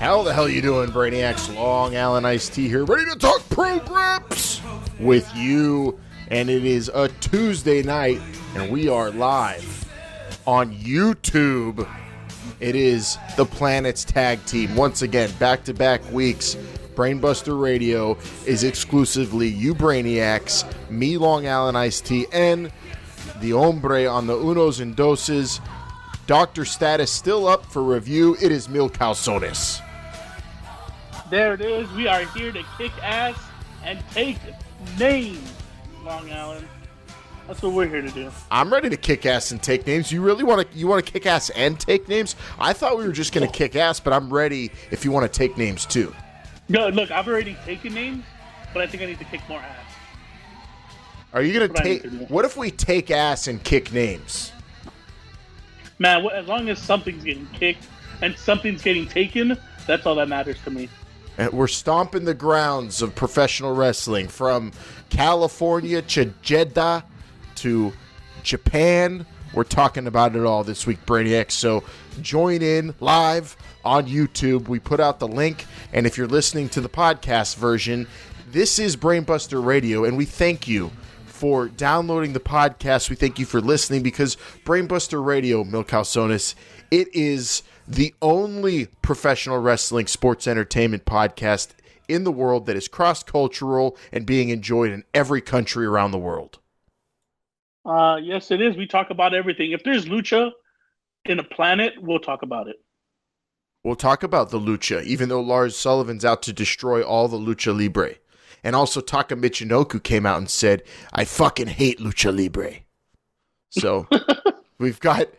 How the hell you doing, Brainiacs? Long Island Iced Tea here, ready to talk programs with you. And it is a Tuesday night, and we are live on YouTube. It is the Planets Tag Team. Once again, back-to-back weeks. Brainbuster Radio is exclusively you Brainiacs, me Long Island Iced Tea, and the hombre on the unos and doses. Dr. Status still up for review. It is Mil Calzones. There it is. We are here to kick ass and take names, Long Island. That's what we're here to do. I'm ready to kick ass and take names. You really want to kick ass and take names? I thought we were just going to kick ass, but I'm ready if you want to take names too. No, look, I've already taken names, but I think I need to kick more ass. Are you going to take... What if we take ass and kick names? Man, as long as something's getting kicked and something's getting taken, that's all that matters to me. And we're stomping the grounds of professional wrestling from California to Jeddah to Japan. We're talking about it all this week, Brainiacs. So join in live on YouTube. We put out the link. And if you're listening to the podcast version, this is Brainbuster Radio. And we thank you for downloading the podcast. We thank you for listening because Brainbuster Radio, Mil Calzones, it is the only professional wrestling sports entertainment podcast in the world that is cross-cultural and being enjoyed in every country around the world. Yes, it is. We talk about everything. If there's lucha in a planet, we'll talk about it. We'll talk about the lucha, even though Lars Sullivan's out to destroy all the lucha libre. And also Taka Michinoku came out and said, I fucking hate lucha libre. So we've got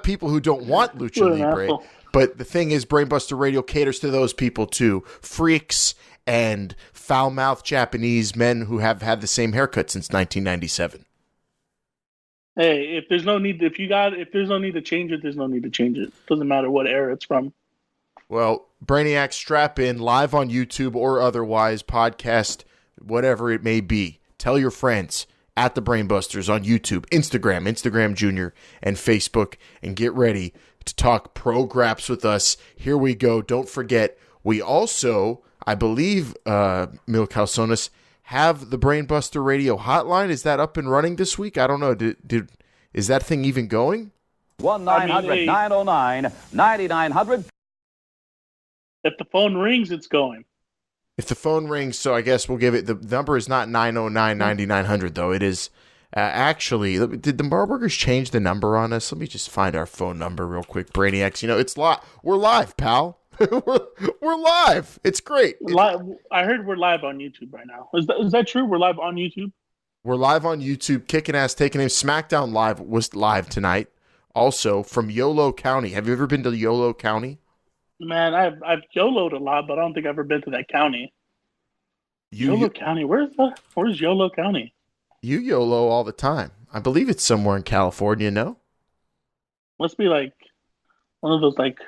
people who don't want lucha libre, but the thing is, Brainbuster Radio caters to those people too. Freaks and foul-mouthed Japanese men who have had the same haircut since 1997. Hey, if there's no need to change it, there's no need to change it. Doesn't matter what era it's from. Well, Brainiacs, strap in, live on YouTube or otherwise, podcast, whatever it may be. Tell your friends at the Brainbusters on YouTube, Instagram Junior, and Facebook, and get ready to talk pro-graps with us. Here we go. Don't forget, we also, I believe, Mil Calzones, have the Brainbuster Radio hotline. Is that up and running this week? I don't know. Is that thing even going? 1-900-909-9900. If the phone rings, it's going. If the phone rings, so I guess we'll give it, the number is not 909-9900, though. It is actually, did the Marburgers change the number on us? Let me just find our phone number real quick, Brainiacs. You know, it's we're live, pal. we're live. It's great. I heard we're live on YouTube right now. Is that true? We're live on YouTube? We're live on YouTube, kicking ass, taking names. SmackDown Live was live tonight. Also, from Yolo County. Have you ever been to Yolo County? Man, I've YOLO'd a lot, but I don't think I've ever been to that county. Yolo County? Where's Yolo County? You YOLO all the time. I believe it's somewhere in California, no? Must be like one of those like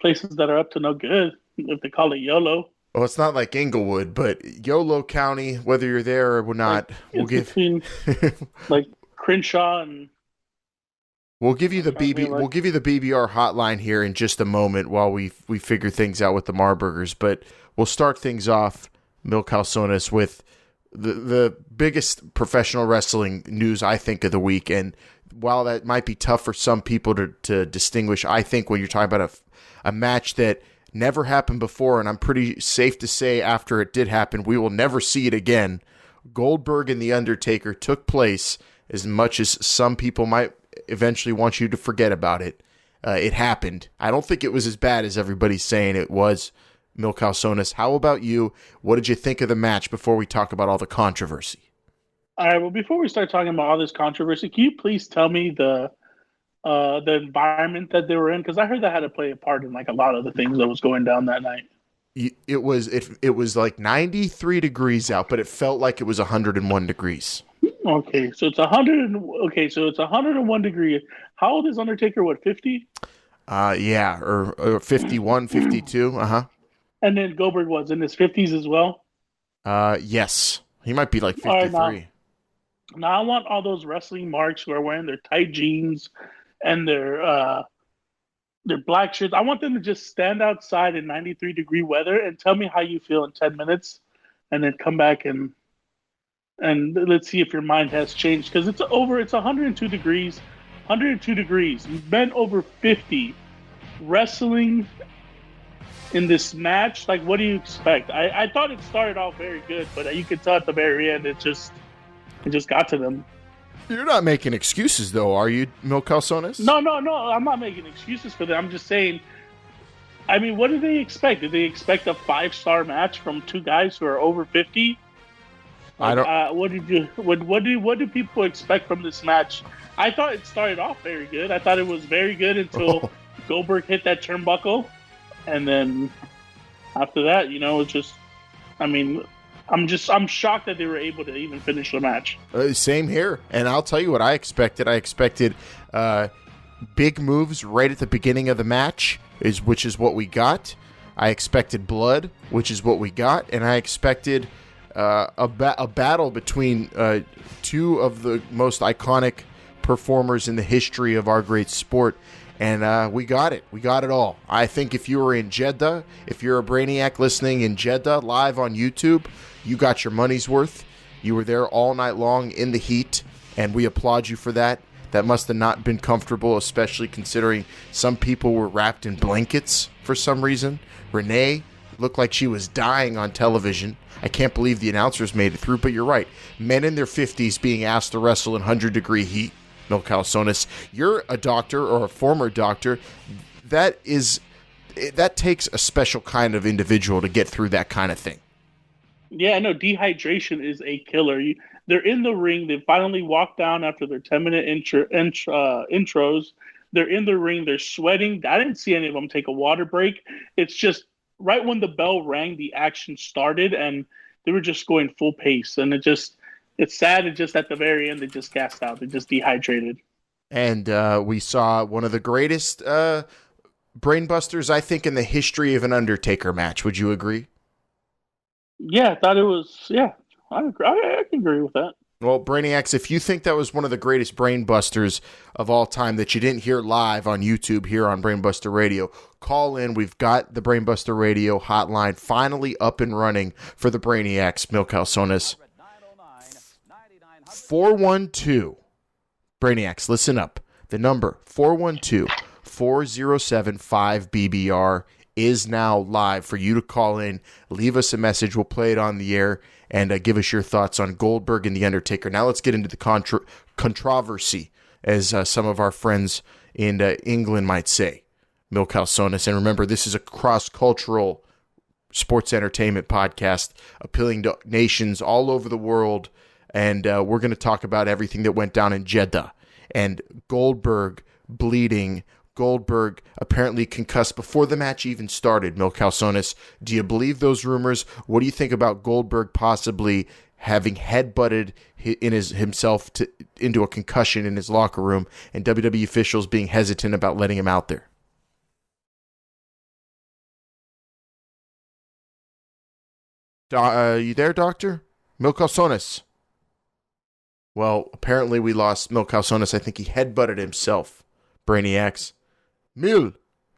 places that are up to no good, if they call it YOLO. Well, it's not like Inglewood, but Yolo County, whether you're there or not, like, we'll give between, like Crenshaw and... We'll give you the BBR hotline here in just a moment while we figure things out with the Marburgers. But we'll start things off, Mil Calzones, with the biggest professional wrestling news I think of the week. And while that might be tough for some people to distinguish, I think when you're talking about a match that never happened before, and I'm pretty safe to say after it did happen, we will never see it again. Goldberg and The Undertaker took place. As much as some people might eventually want you to forget about it, it happened. I don't think it was as bad as everybody's saying it was, Mil Calzones. How about you? What did you think of the match before we talk about all the controversy? All right, well, before we start talking about all this controversy, can you please tell me the environment that they were in? Because I heard that had to play a part in like a lot of the things that was going down that night. It was like 93 degrees out, but it felt like it was 101 degrees. Okay, so it's 101 degree. How old is Undertaker? What, 50? Yeah, or 51, 52. And then Goldberg was in his 50s as well. Yes, he might be like 53. Right, now I want all those wrestling marks who are wearing their tight jeans and their their black shirts. I want them to just stand outside in 93-degree weather and tell me how you feel in 10 minutes, and then come back and let's see if your mind has changed, because it's 102 degrees, 102 degrees, men over 50 wrestling in this match. Like, what do you expect? I thought it started off very good, but you could tell at the very end it just got to them. You're not making excuses, though, are you, Mil Calzones? No, I'm not making excuses for them. I'm just saying, I mean, what did they expect? Did they expect a 5-star match from two guys who are over 50? I don't. What do people expect from this match? I thought it started off very good. I thought it was very good until Goldberg hit that turnbuckle, and then after that, it's just, I mean, I'm shocked that they were able to even finish the match. Same here, and I'll tell you what I expected. I expected big moves right at the beginning of the match, which is what we got. I expected blood, which is what we got, and I expected a battle between two of the most iconic performers in the history of our great sport, and we got it. We got it all. I think if you were in Jeddah, if you're a Brainiac listening in Jeddah live on YouTube, you got your money's worth. You were there all night long in the heat, and we applaud you for that. That must have not been comfortable, especially considering some people were wrapped in blankets for some reason. Renee looked like she was dying on television. I can't believe the announcers made it through, but you're right. Men in their 50s being asked to wrestle in 100-degree heat. Mil Calzones, you're a doctor or a former doctor. That takes a special kind of individual to get through that kind of thing. Yeah, no, dehydration is a killer. They're in the ring. They finally walk down after their 10-minute intros. They're in the ring. They're sweating. I didn't see any of them take a water break. It's just right when the bell rang, the action started, and they were just going full pace. And it's sad. It just at the very end, they just gassed out. They just dehydrated. And we saw one of the greatest brainbusters, I think, in the history of an Undertaker match. Would you agree? Yeah, I thought it was. Yeah, I agree. I can agree with that. Well, Brainiacs, if you think that was one of the greatest brainbusters of all time that you didn't hear live on YouTube here on Brainbuster Radio, call in. We've got the Brainbuster Radio hotline finally up and running for the Brainiacs, Mil Calzones. 412. Brainiacs, listen up. The number 412-407-5BBR is now live for you to call in. Leave us a message. We'll play it on the air and give us your thoughts on Goldberg and The Undertaker. Now let's get into the controversy, as some of our friends in England might say. Mil Calzones. And remember, this is a cross-cultural sports entertainment podcast appealing to nations all over the world. And we're going to talk about everything that went down in Jeddah. And Goldberg bleeding. Goldberg apparently concussed before the match even started. Mil Calzones, do you believe those rumors? What do you think about Goldberg possibly having headbutted himself into a concussion in his locker room, and WWE officials being hesitant about letting him out there? You there, Doctor? Mil Calzones. Well, apparently we lost Mil Calzones. I think he headbutted himself. Brainiacs. Mil,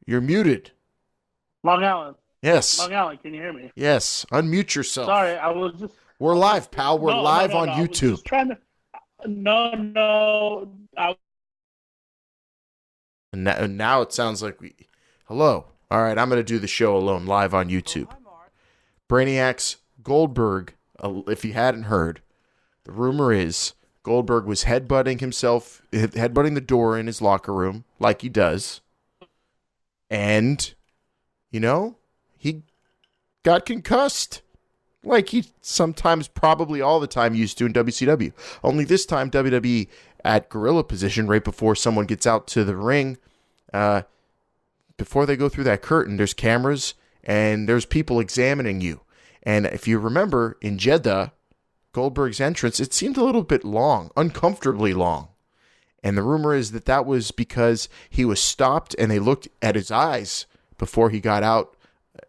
you're muted. Long Island. Yes. Long Island, can you hear me? Yes. Unmute yourself. Sorry, I was just... We're live, pal. We're live on YouTube. I was just trying to... No. And now it sounds like we... Hello. All right, I'm going to do the show alone, live on YouTube. Brainiacs, Goldberg, if you hadn't heard, the rumor is Goldberg was headbutting the door in his locker room, like he does. And, he got concussed, like he sometimes, probably all the time, used to in WCW. Only this time, WWE at gorilla position, right before someone gets out to the ring, before they go through that curtain, there's cameras and there's people examining you. And if you remember, in Jeddah, Goldberg's entrance, it seemed a little bit long, uncomfortably long. And the rumor is that was because he was stopped and they looked at his eyes before he got out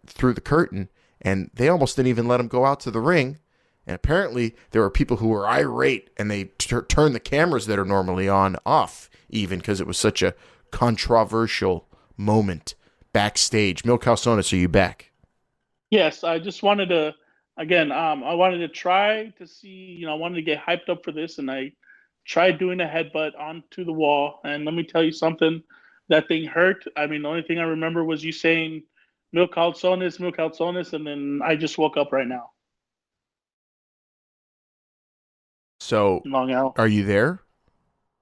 through the curtain, and they almost didn't even let him go out to the ring. And apparently there were people who were irate, and they turned the cameras that are normally on off, even because it was such a controversial moment backstage. Mil Calzones, are you back? Yes, I just wanted to again. I wanted to try to see. I wanted to get hyped up for this, and I tried doing a headbutt onto the wall. And let me tell you something. That thing hurt. I mean, the only thing I remember was you saying Mil Calzones, and then I just woke up right now. So, Long out. are you there?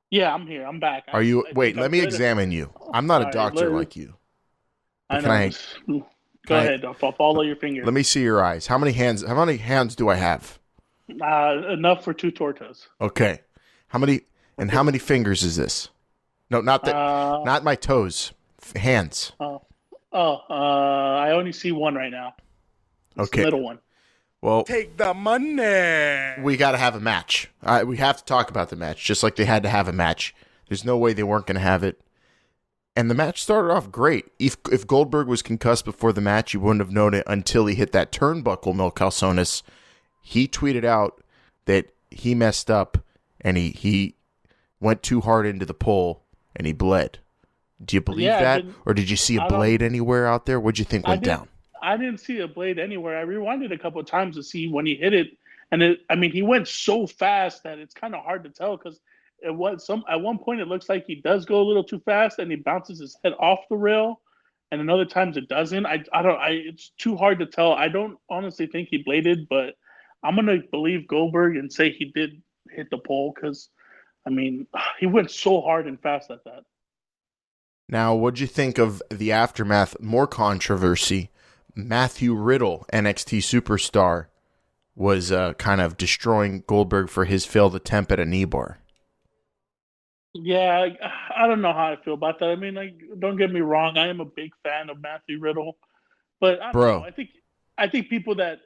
Yeah, I'm here. I'm back. Are you? I Wait, think let I'm me good. examine you. I'm not a All right, doctor like you. I Can know. Go can I, ahead. I'll follow your finger. let me see your eyes. How many hands? How many hands do I have? Enough for 2 tortas. Okay. How many? And how many fingers is this? No, Uh, not my toes. Hands. oh, I only see one right now. It's Okay. the middle one. Well, Take the money. we got to have a match. We have to talk about the match, just like they had to have a match. There's no way they weren't going to have it. And the match started off great. If Goldberg was concussed before the match, you wouldn't have known it until he hit that turnbuckle, Mil Calzones. He tweeted out that he messed up and he went too hard into the pole and he bled. Do you believe that? Or did you see a blade anywhere out there? What'd you think went down? I didn't see a blade anywhere. I rewinded a couple of times to see when he hit it. And he went so fast that it's kind of hard to tell because at one point it looks like he does go a little too fast and he bounces his head off the rail, and in other times it doesn't. It's too hard to tell. I don't honestly think he bladed, but I'm gonna believe Goldberg and say he did hit the pole because he went so hard and fast at that. Now, what'd you think of the aftermath? More controversy. Matthew Riddle, NXT superstar, was kind of destroying Goldberg for his failed attempt at a knee bar. Yeah, I don't know how I feel about that. Don't get me wrong. I am a big fan of Matthew Riddle, but I don't know. I think people that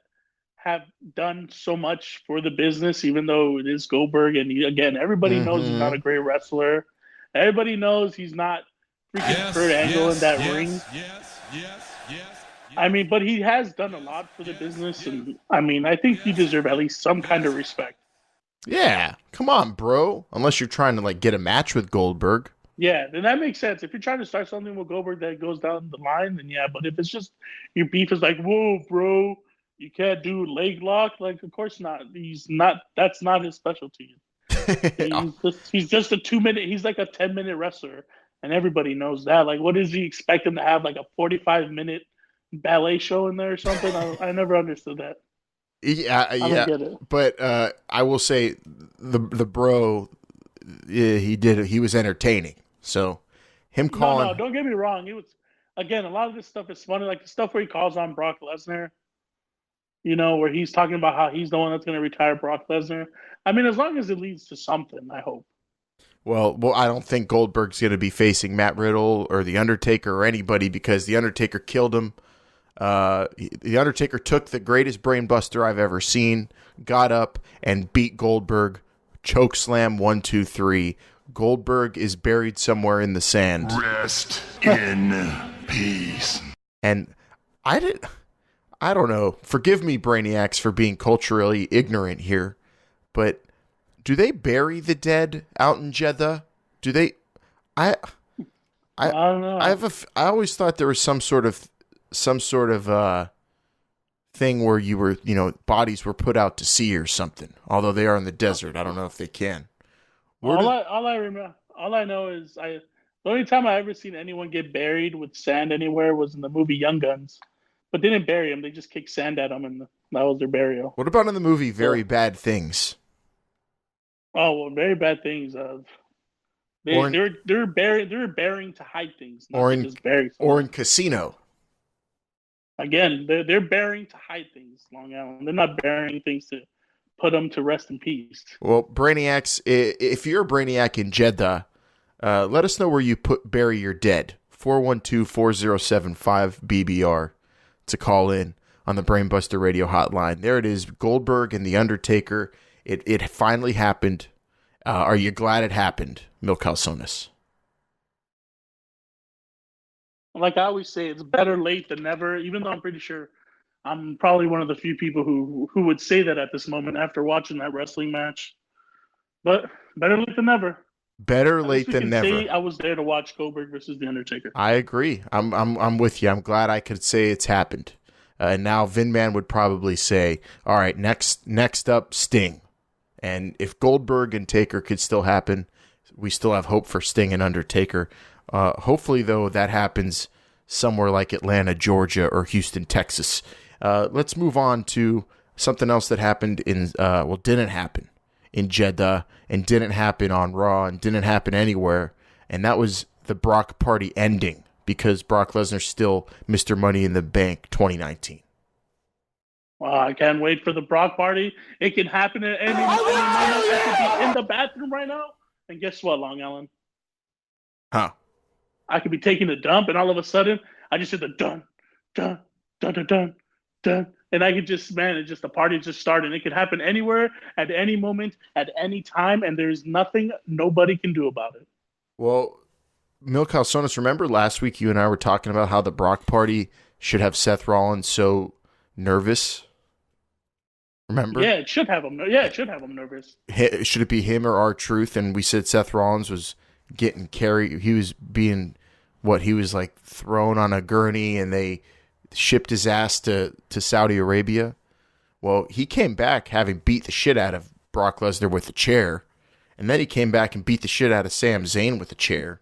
have done so much for the business, even though it is Goldberg, and everybody knows he's not a great wrestler. Everybody knows he's not freaking Kurt Angle in that ring. But he has done a lot for the business, and I think he deserves at least some kind of respect. Yeah, come on, bro. Unless you're trying to get a match with Goldberg. Yeah, then that makes sense. If you're trying to start something with Goldberg that goes down the line, then yeah. But if it's just your beef is like, whoa, bro, you can't do leg lock. Of course not. He's not. That's not his specialty. He's just a 2-minute. He's like a 10-minute wrestler, and everybody knows that. What does he expect him to have? A 45-minute ballet show in there or something? I never understood that. Yeah. Get it. But I will say the bro, he was entertaining. So him calling. No, don't get me wrong. It was a lot of this stuff is funny, like the stuff where he calls on Brock Lesnar. Where he's talking about how he's the one that's going to retire Brock Lesnar. As long as it leads to something, I hope. Well, I don't think Goldberg's going to be facing Matt Riddle or The Undertaker or anybody because The Undertaker killed him. The Undertaker took the greatest brainbuster I've ever seen, got up and beat Goldberg, choke slam 1, 2, 3. Goldberg is buried somewhere in the sand. Rest in peace. And I don't know. Forgive me, Brainiacs, for being culturally ignorant here, but do they bury the dead out in Jeddah? Do they? I don't know. I always thought there was some sort of thing where you were, bodies were put out to sea or something. Although they are in the desert, I don't know if they can. All I know is the only time I ever seen anyone get buried with sand anywhere was in the movie Young Guns, but they didn't bury him. They just kicked sand at him, and that was their burial. What about in the movie Very Bad Things? Oh well, Very Bad Things. They were burying to hide things, not to just bury someone. Or in Casino. Again, they're burying to hide things, Long Island. They're not burying things to put them to rest in peace. Well, Brainiacs, if you're a Brainiac in Jeddah, let us know where you bury your dead. 412-4075-BBR to call in on the Brainbuster Radio hotline. There it is, Goldberg and The Undertaker. It finally happened. Are you glad it happened, Mil Calzones? Like I always say, it's better late than never, even though I'm pretty sure I'm probably one of the few people who would say that at this moment after watching that wrestling match. But better late than never. Better At least late we than can never. say I was there to watch Goldberg versus The Undertaker. I agree. I'm with you. I'm glad I could say it's happened. And now Vin Man would probably say, "All right, next up, Sting." And if Goldberg and Taker could still happen, we still have hope for Sting and Undertaker. Hopefully, though, that happens somewhere like Atlanta, Georgia, or Houston, Texas. Let's move on to something else that happened didn't happen in Jeddah and didn't happen on Raw and didn't happen anywhere. And that was the Brock party ending because Brock Lesnar's still Mr. Money in the Bank 2019. Wow, I can't wait for the Brock party. It can happen at any moment. I could be in the bathroom right now. And guess what, Long Island? Huh. I could be taking a dump, and all of a sudden, I just hear the dun, dun, dun, dun, dun, dun. And I could just, man, it's just the party just started. It could happen anywhere, at any moment, at any time, and there's nothing nobody can do about it. Well, Mil Calzones, remember last week you and I were talking about how the Brock party should have Seth Rollins so nervous? Remember? Yeah, it should have him. Yeah, it should have him nervous. Should it be him or R-Truth? And we said Seth Rollins was getting carried. He was being, he was like thrown on a gurney and they shipped his ass to Saudi Arabia. Well, he came back having beat the shit out of Brock Lesnar with a chair. And then he came back and beat the shit out of Sami Zayn with a chair.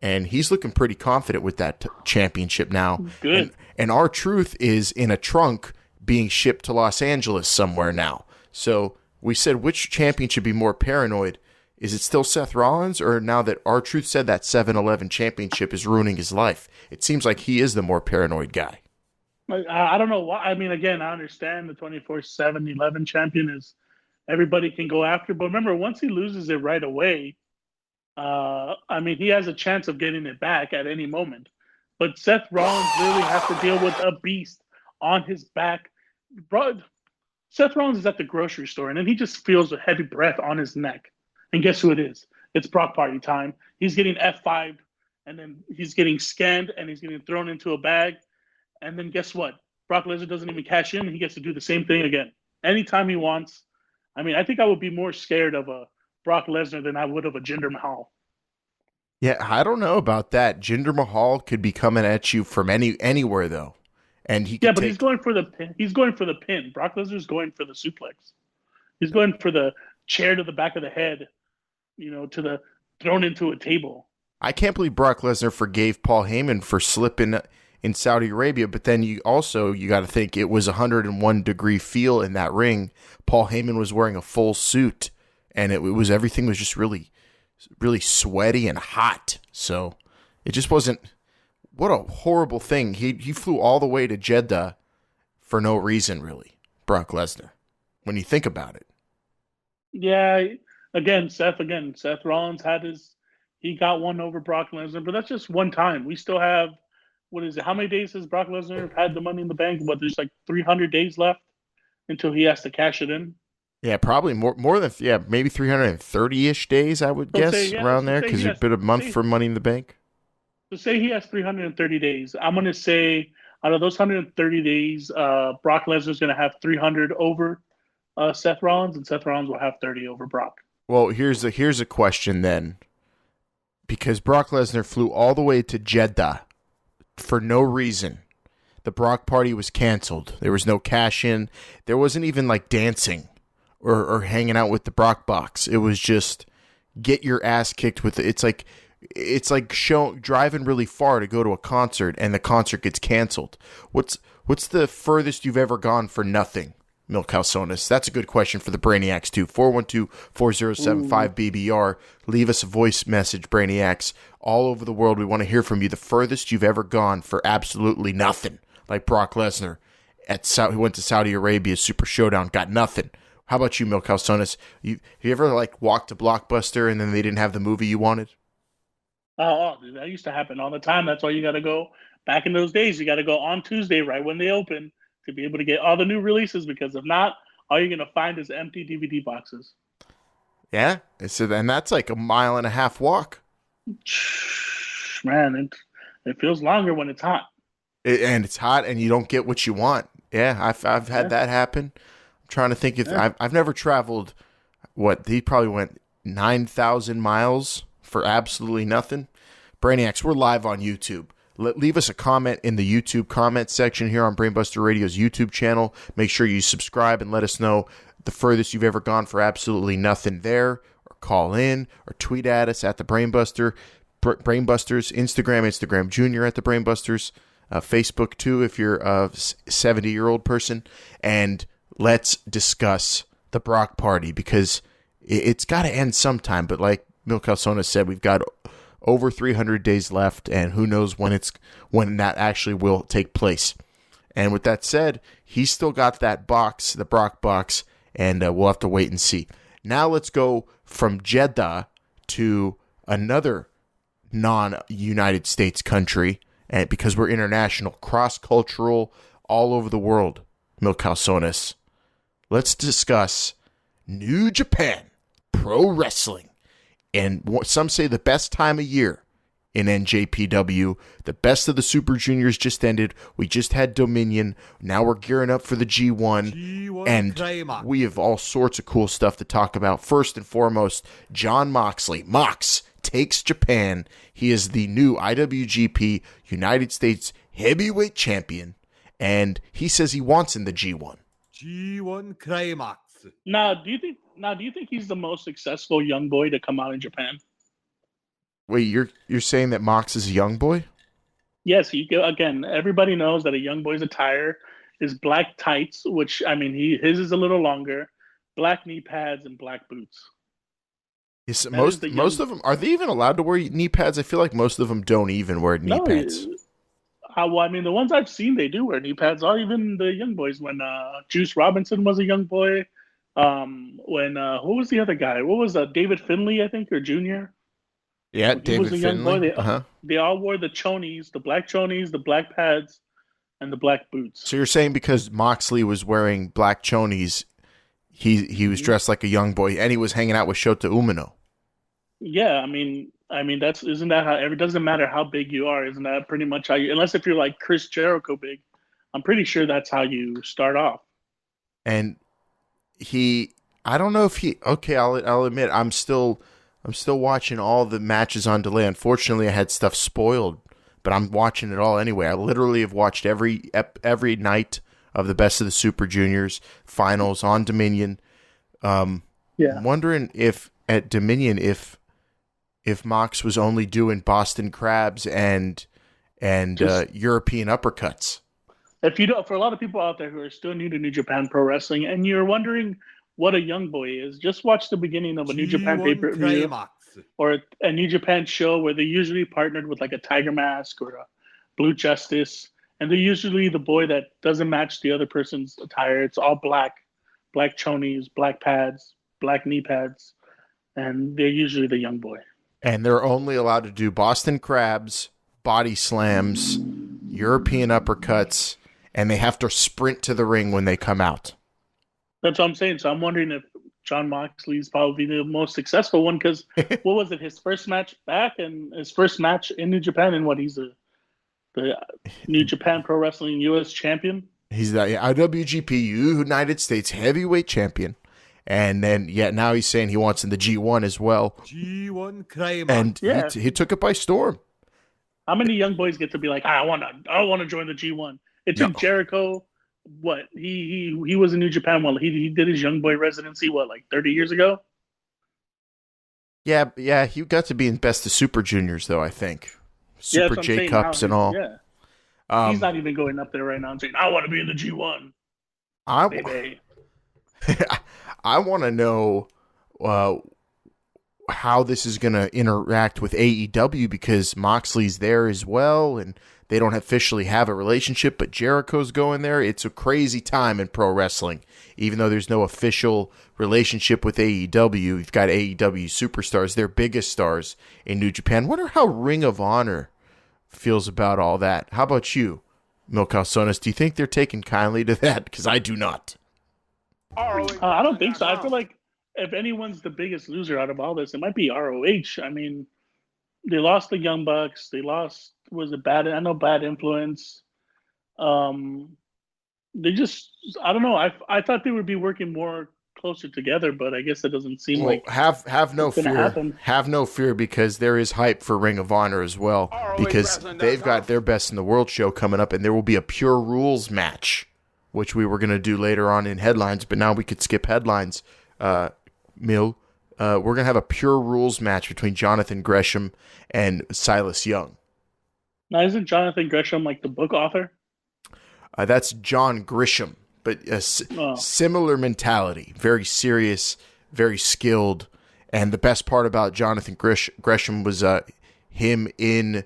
And he's looking pretty confident with that championship now. Good. And R-Truth is in a trunk being shipped to Los Angeles somewhere now. So we said, which champion should be more paranoid? Is it still Seth Rollins, or now that R-Truth said that 7-Eleven championship is ruining his life? It seems like he is the more paranoid guy. I don't know why. I mean, again, I understand the 24/7 11 champion is everybody can go after. But remember, once he loses it right away, I mean, he has a chance of getting it back at any moment. But Seth Rollins really has to deal with a beast on his back. Bro, Seth Rollins is at the grocery store, and then he just feels a heavy breath on his neck. And guess who it is? It's Brock party time. He's getting F5'd, and then he's getting scanned, and he's getting thrown into a bag. And then guess what? Brock Lesnar doesn't even cash in. He gets to do the same thing again. Anytime he wants. I mean, I think I would be more scared of a Brock Lesnar than I would of a Jinder Mahal. Yeah, I don't know about that. Jinder Mahal could be coming at you from anywhere, though. And but he's going for the pin. He's going for the pin. Brock Lesnar's going for the suplex. He's going for the chair to the back of the head, to the thrown into a table. I can't believe Brock Lesnar forgave Paul Heyman for slipping in Saudi Arabia, but then you got to think it was 101-degree feel in that ring. Paul Heyman was wearing a full suit, and everything was just really, really sweaty and hot. So it just wasn't. What a horrible thing. He flew all the way to Jeddah for no reason, really, Brock Lesnar, when you think about it. Yeah, Seth Rollins he got one over Brock Lesnar, but that's just one time. We still have, what is it? How many days has Brock Lesnar had the Money in the Bank? There's like 300 days left until he has to cash it in. Yeah, probably more than, maybe 330-ish days, I would guess, around there, because it's been a month for Money in the Bank. So say he has 330 days. I'm going to say out of those 130 days, Brock Lesnar's going to have 300 over Seth Rollins, and Seth Rollins will have 30 over Brock. Well, here's a question then. Because Brock Lesnar flew all the way to Jeddah for no reason. The Brock party was canceled. There was no cash in. There wasn't even like dancing or hanging out with the Brock box. It was just get your ass kicked with it. It's like driving really far to go to a concert and the concert gets canceled. What's the furthest you've ever gone for nothing, Mil Calzones? That's a good question for the Brainiacs too. 412-4075-BBR. Leave us a voice message, Brainiacs. All over the world, we want to hear from you. The furthest you've ever gone for absolutely nothing, like Brock Lesnar who went to Saudi Arabia Super Showdown, got nothing. How about you, Mil Calzones? You ever walked to Blockbuster and then they didn't have the movie you wanted? Oh, dude, that used to happen all the time. That's why you got to go back in those days. You got to go on Tuesday, right when they open, to be able to get all the new releases. Because if not, all you're gonna find is empty DVD boxes. Yeah, and that's like a 1.5 mile walk. Man, it feels longer when it's hot. And it's hot, and you don't get what you want. Yeah, I've had that happen. I'm trying to think if I've never traveled. He probably went 9,000 miles for absolutely nothing? Brainiacs, we're live on YouTube. Leave us a comment in the YouTube comment section here on Brainbuster Radio's YouTube channel. Make sure you subscribe and let us know the furthest you've ever gone for absolutely nothing there, or call in, or tweet at us at the Brainbusters, Instagram Junior at the Brainbusters, Facebook too if you're a 70-year-old person, and let's discuss the Brock party because it's got to end sometime. But like Mil Calzones said, we've got over 300 days left, and who knows when that actually will take place. And with that said, he's still got that box, the Brock box, and we'll have to wait and see. Now let's go from Jeddah to another non-United States country, and because we're international, cross-cultural, all over the world, Mil Calzones. Let's discuss New Japan Pro Wrestling. And some say the best time of year in NJPW. The best of the Super Juniors just ended. We just had Dominion. Now we're gearing up for the G1. And we have all sorts of cool stuff to talk about. First and foremost, Jon Moxley. Mox takes Japan. He is the new IWGP United States Heavyweight Champion. And he says he wants in the G1. G1 Climax. Now, do you think he's the most successful young boy to come out in Japan? Wait, you're saying that Mox is a young boy? Yes. Again, everybody knows that a young boy's attire is black tights, which his is a little longer, black knee pads, and black boots. Yes, most of them, are they even allowed to wear knee pads? I feel like most of them don't even wear knee pads. The ones I've seen, they do wear knee pads. All even the young boys. When Juice Robinson was a young boy. Who was the other guy? What was David Finlay, I think, or Junior? Yeah, David Finlay. They all wore the chonies, the black chonies, the black pads, and the black boots. So you're saying because Moxley was wearing black chonies, he was dressed like a young boy, and he was hanging out with Shota Umino. Yeah, isn't that how? It doesn't matter how big you are, isn't that pretty much how you? Unless if you're like Chris Jericho big, I'm pretty sure that's how you start off. And I don't know if I'll admit I'm still watching all the matches on delay. Unfortunately, I had stuff spoiled, but I'm watching it all anyway. I literally have watched every night of the Best of the Super Juniors finals on Dominion. I'm wondering if at Dominion if Mox was only doing Boston Crabs and European uppercuts. If you don't, for a lot of people out there who are still new to New Japan Pro Wrestling, and you're wondering what a young boy is, just watch the beginning of a New Japan pay-per-view or a New Japan show where they're usually partnered with like a Tiger Mask or a Blue Justice, and they're usually the boy that doesn't match the other person's attire. It's all black chonies, black pads, black knee pads, and they're usually the young boy. And they're only allowed to do Boston Crabs, body slams, European uppercuts, and they have to sprint to the ring when they come out. That's what I'm saying. So I'm wondering if Jon Moxley's probably the most successful one because what was it? His first match back and his first match in New Japan, and he's the New Japan Pro Wrestling U.S. champion. He's the IWGP United States Heavyweight Champion, and then now he's saying he wants in the G1 as well. G1 Climax. And he took it by storm. How many young boys get to be like, I want to join the G1? It took Jericho. What he was in New Japan. Well, he did his young boy residency. Like 30 years ago. Yeah. He got to be in Best of Super Juniors though. I think Super J Cups and all. Yeah, he's not even going up there right now and saying, "I want to be in the G1." I want to know how this is going to interact with AEW because Moxley's there as well, and they don't officially have a relationship, but Jericho's going there. It's a crazy time in pro wrestling. Even though there's no official relationship with AEW, you've got AEW superstars, their biggest stars in New Japan. Wonder how Ring of Honor feels about all that. How about you, Mil Calzones? Do you think they're taking kindly to that? Because I do not. I don't think so. I feel like if anyone's the biggest loser out of all this, it might be ROH. They lost the Young Bucks. They lost, Bad Influence. They just, I don't know. I thought they would be working more closer together, but I guess it doesn't seem Well, like have no it's gonna fear. happen. Have no fear because there is hype for Ring of Honor as well. Because they've got their Best in the World show coming up, and there will be a Pure Rules match, which we were going to do later on in headlines, but now we could skip headlines. Mill, we're going to have a Pure Rules match between Jonathan Gresham and Silas Young. Now, isn't Jonathan Gresham like the book author? That's John Grisham, but a similar mentality. Very serious, very skilled. And the best part about Jonathan Gresham was him in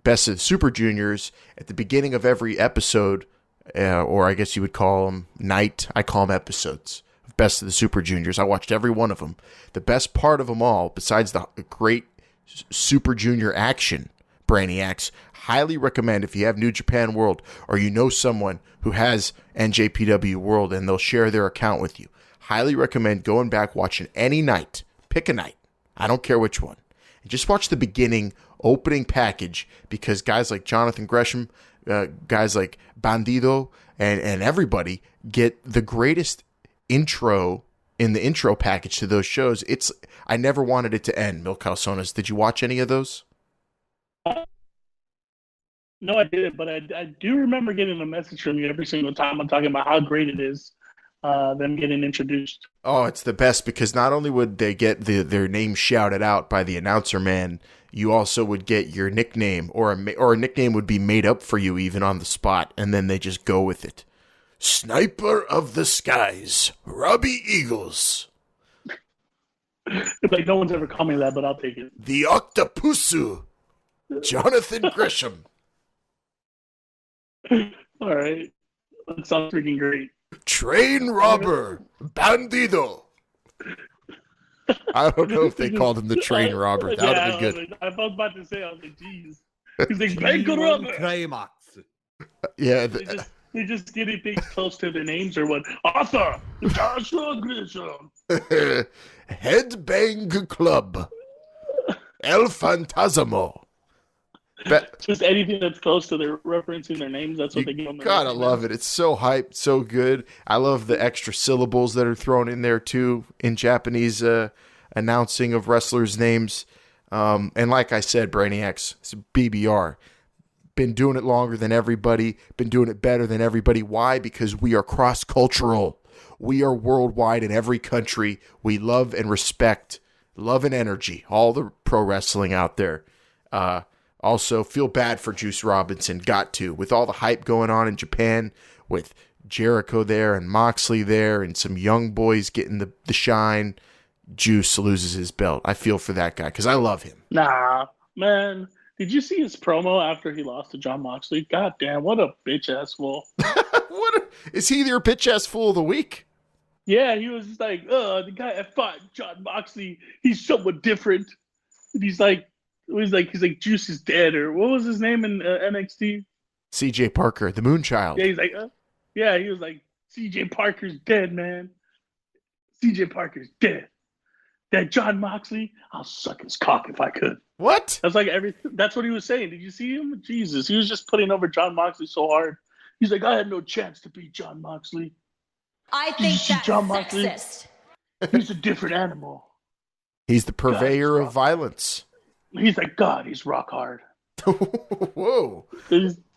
Best of the Super Juniors at the beginning of every episode, or I guess you would call them night. I call them episodes of Best of the Super Juniors. I watched every one of them. The best part of them all, besides the great Super Junior action, Brainiacs, highly recommend if you have New Japan World or you know someone who has NJPW World and they'll share their account with you. Highly recommend going back, watching any night. Pick a night. I don't care which one. And just watch the beginning opening package because guys like Jonathan Gresham, guys like Bandido, and everybody get the greatest intro in the intro package to those shows. I never wanted it to end, Mil Calzones. Did you watch any of those? No, I didn't, but I do remember getting a message from you every single time I'm talking about how great it is, them getting introduced. Oh, it's the best because not only would they get their name shouted out by the announcer man, you also would get your nickname, or a nickname would be made up for you even on the spot, and then they just go with it. Sniper of the Skies, Robbie Eagles. Like, no one's ever called me that, but I'll take it. The Octopusu, Jonathan Gresham. All right. That sounds freaking great. Train Robber, Bandido. I don't know if they called him the Train Robber. That would have been good. I was about to say, I was like, jeez. He's like, Banco Robber. Climax. Yeah. They just getting things close to their names or what? Arthur, Joshua Grisham. Headbang Club, El Fantasmo. Just anything that's close to their referencing their names, that's what they give them. Gotta love it. It's so hyped, so good. I love the extra syllables that are thrown in there too in Japanese announcing of wrestlers' names. And like I said, Brainiacs, it's BBR. Been doing it longer than everybody. Been doing it better than everybody. Why? Because we are cross-cultural. We are worldwide in every country. We love and respect, love and energy, all the pro wrestling out there. Also, feel bad for Juice Robinson. Got to. With all the hype going on in Japan, with Jericho there and Moxley there and some young boys getting the shine, Juice loses his belt. I feel for that guy because I love him. Nah, man. Did you see his promo after he lost to John Moxley? God damn, what a bitch-ass fool. Is he your bitch-ass fool of the week? Yeah, he was like, the guy I fought, John Moxley, he's somewhat different. And he's like, Juice is dead, or what was his name in NXT? CJ Parker, the Moonchild. Yeah, he's like, he was like, CJ Parker's dead, man. CJ Parker's dead. That John Moxley, I'll suck his cock if I could. What? That's like that's what he was saying. Did you see him? Jesus, he was just putting over John Moxley so hard. He's like, I had no chance to beat John Moxley. I think that's John Moxley? sexist. He's a different animal. He's the purveyor of violence. He's like, God, he's rock hard. Whoa.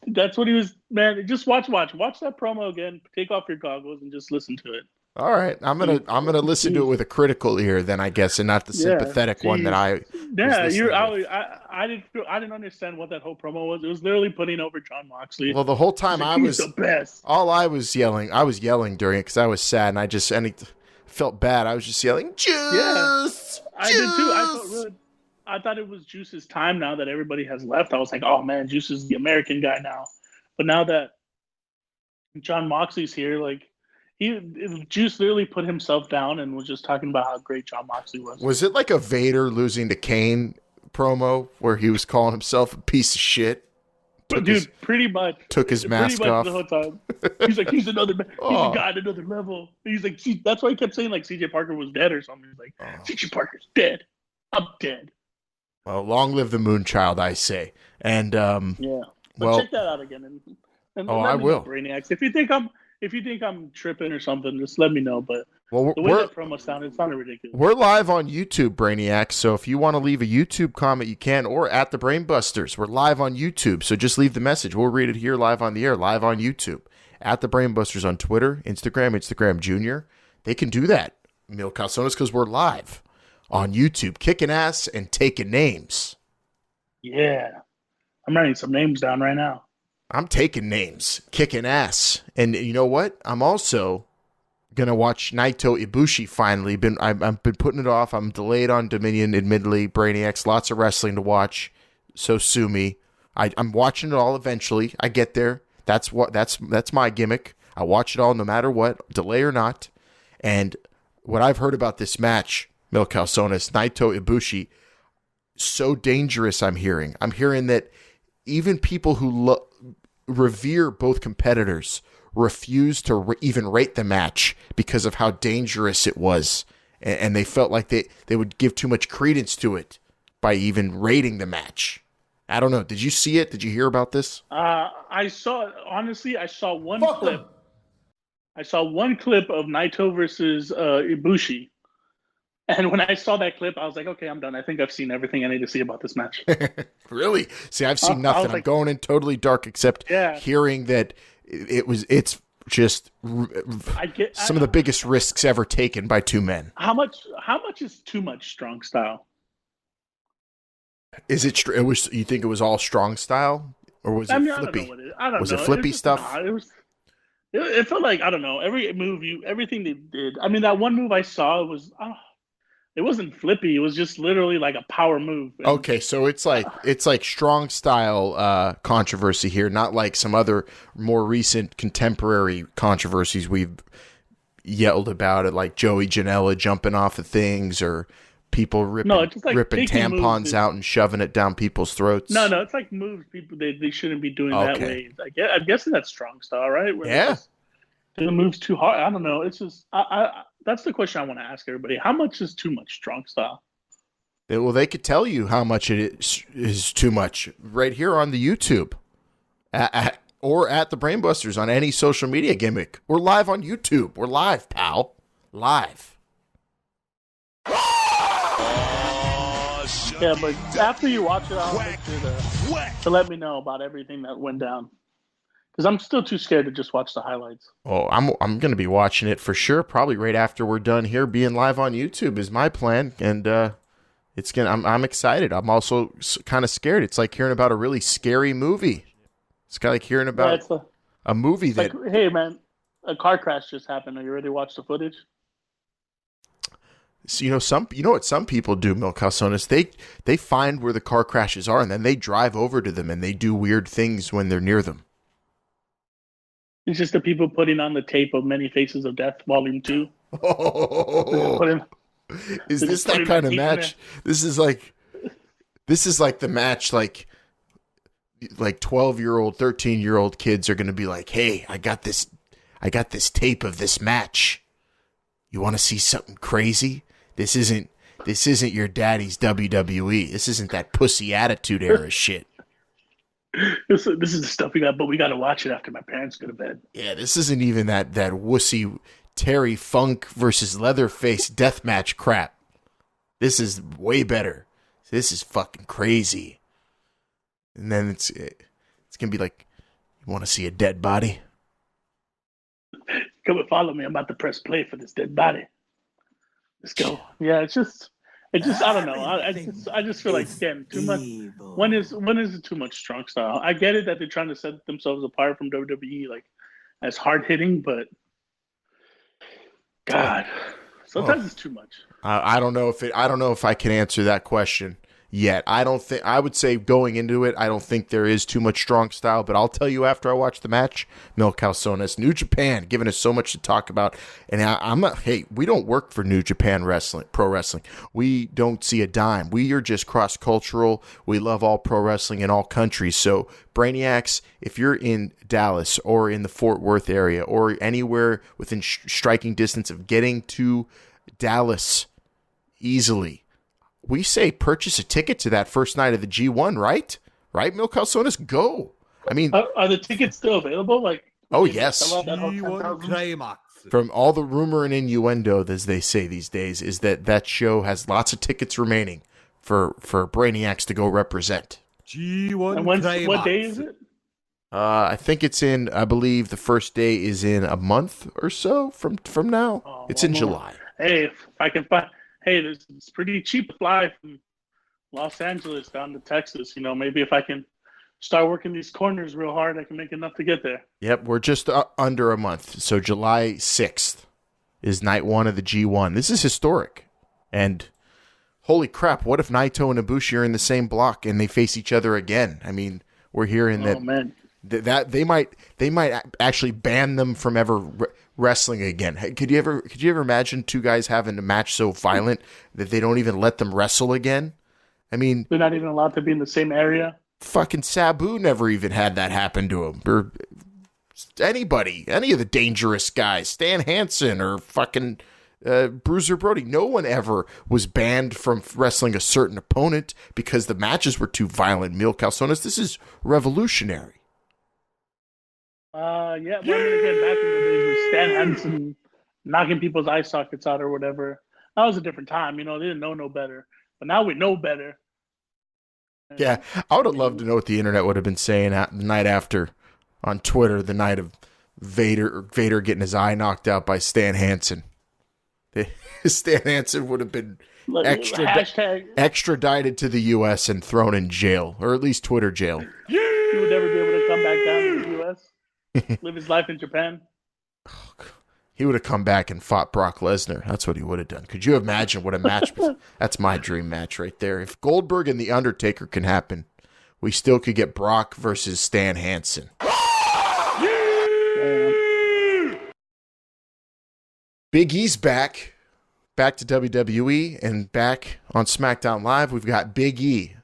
That's what he was, man. Just watch that promo again. Take off your goggles and just listen to it. All right, I'm gonna listen to it with a critical ear, then I guess, and not the sympathetic one that I. I didn't understand what that whole promo was. It was literally putting over John Moxley. Well, the whole time he's the best. All I was yelling during it because I was sad and I felt bad. I was just yelling, Juice. Yeah, I did too. I felt Juice!" really. I thought it was Juice's time now that everybody has left. I was like, oh man, Juice is the American guy now. But now that John Moxley's here, like. Juice literally put himself down and was just talking about how great John Moxley was. Was it like a Vader losing to Kane promo where he was calling himself a piece of shit? Pretty much. Took his mask off. The whole time. He's like, he's another man. He's a guy at another level. He's like, that's why he kept saying like CJ Parker was dead or something. He's like, CJ Parker's dead. I'm dead. Well, long live the Moonchild, I say. And yeah. But check that out again. And I will. Brainiacs. If you think I'm tripping or something, just let me know. But Well, the way that promo sounded ridiculous. We're live on YouTube, Brainiacs, so if you want to leave a YouTube comment, you can, or at the Brainbusters. We're live on YouTube, so just leave the message. We'll read it here live on the air, live on YouTube. At the Brainbusters on Twitter, Instagram Junior. They can do that, Mil Calzones, because we're live on YouTube, kicking ass and taking names. Yeah. I'm writing some names down right now. I'm taking names, kicking ass. And you know what? I'm also going to watch Naito Ibushi finally. I've been putting it off. I'm delayed on Dominion, admittedly. Brainiacs, lots of wrestling to watch. So sue me. I'm watching it all eventually. I get there. That's my gimmick. I watch it all no matter what, delay or not. And what I've heard about this match, Mil Calzones, Naito Ibushi, so dangerous. I'm hearing that even people who revere both competitors refuse to even rate the match because of how dangerous it was, and they felt like they would give too much credence to it by even rating the match. I don't know. Did you see it? Did you hear about this? I saw one clip. I saw one clip of Naito versus Ibushi. And when I saw that clip, I was like, okay, I'm done. I think I've seen everything I need to see about this match. Really? See, I've seen nothing. I'm going in totally dark except hearing that it's just some of the biggest risks ever taken by two men. How much is too much strong style? Is it you think it was all strong style? Or was it flippy? Was it flippy stuff? It felt like, I don't know, everything they did. I mean, that one move I saw, it wasn't flippy. It was just literally like a power move. Okay, so it's like strong style controversy here, not like some other more recent contemporary controversies we've yelled about it, like Joey Janela jumping off of things or people ripping tampons out and shoving it down people's throats. No, it's like moves people they shouldn't be doing that way. I'm guessing that's strong style, right? Where the moves too hard. I don't know. It's just that's the question I want to ask everybody. How much is too much strong style? Well, they could tell you how much it is too much right here on the YouTube or at the Brainbusters on any social media gimmick. We're live on YouTube. We're live, pal. Live. Yeah, but after you watch it, I'll make sure to let me know about everything that went down. Because I'm still too scared to just watch the highlights. Oh, I'm going to be watching it for sure. Probably right after we're done here, being live on YouTube is my plan, and I'm excited. I'm also kind of scared. It's like hearing about a really scary movie. It's kind of like hearing about a movie that. Like, hey man, a car crash just happened. Are you ready to watch the footage? So, you know what some people do, Mil Calzones? They find where the car crashes are, and then they drive over to them, and they do weird things when they're near them. It's just the people putting on the tape of Many Faces of Death, Volume 2. Oh, is this that kind of match? This is like the match like 12-year-old, 13-year-old kids are going to be like, "Hey, I got this tape of this match. You want to see something crazy? This isn't your daddy's WWE. This isn't that pussy attitude era shit." This is the stuff we got, but we got to watch it after my parents go to bed. Yeah, this isn't even that wussy Terry Funk versus Leatherface deathmatch crap. This is way better. This is fucking crazy. And then it's gonna be like, you want to see a dead body? Come and follow me. I'm about to press play for this dead body. Let's go. Yeah, it's just I don't know. I just feel like, again, too much. When is it too much strong style? I get it that they're trying to set themselves apart from WWE, like as hard hitting, but God, sometimes it's too much. I don't know if I can answer that question yet. I would say going into it, I don't think there is too much strong style, but I'll tell you after I watch the match. Mil Calzones, New Japan, giving us so much to talk about. And I'm not, hey, we don't work for New Japan Pro Wrestling. We don't see a dime. We are just cross-cultural. We love all pro wrestling in all countries. So Brainiacs, if you're in Dallas or in the Fort Worth area or anywhere within striking distance of getting to Dallas easily, we say purchase a ticket to that first night of the G1, right? Right, Mil Calzones? Go. I mean, are the tickets still available? Like, oh yes. G1 Climax. from all the rumor and innuendo, as they say these days, is that show has lots of tickets remaining for Brainiacs to go represent. G1 And what Climax. day is it? I think it's in. I believe the first day is in a month or so from now. Oh, it's in July. Hey, if I can find. Hey, it's pretty cheap to fly from Los Angeles down to Texas. Maybe if I can start working these corners real hard, I can make enough to get there. Yep, we're just under a month. So July 6th is night one of the G1. This is historic. And holy crap, what if Naito and Ibushi are in the same block and they face each other again? I mean, we're hearing that they might actually ban them from ever wrestling again. Could you ever imagine two guys having a match so violent that they don't even let them wrestle again? I mean, they're not even allowed to be in the same area. Fucking Sabu never even had that happen to him, or anybody, any of the dangerous guys, Stan Hansen or fucking Bruiser Brody. No one ever was banned from wrestling a certain opponent because the matches were too violent. Mil Calzones, this is revolutionary. Yeah, well, again, back in the days with Stan Hansen knocking people's eye sockets out or whatever, that was a different time. They didn't know no better, but now we know better. Yeah, I would have loved to know what the internet would have been saying the night after on Twitter, the night of Vader getting his eye knocked out by Stan Hansen. Stan Hansen would have been extradited to the U.S. and thrown in jail, or at least Twitter jail. He would never be able to come back down to the U.S., live his life in Japan. He would have come back and fought Brock Lesnar. That's what he would have done. Could you imagine what a match? That's my dream match right there. If Goldberg and The Undertaker can happen, we still could get Brock versus Stan Hansen. Big E's back to WWE, and back on SmackDown Live, we've got Big E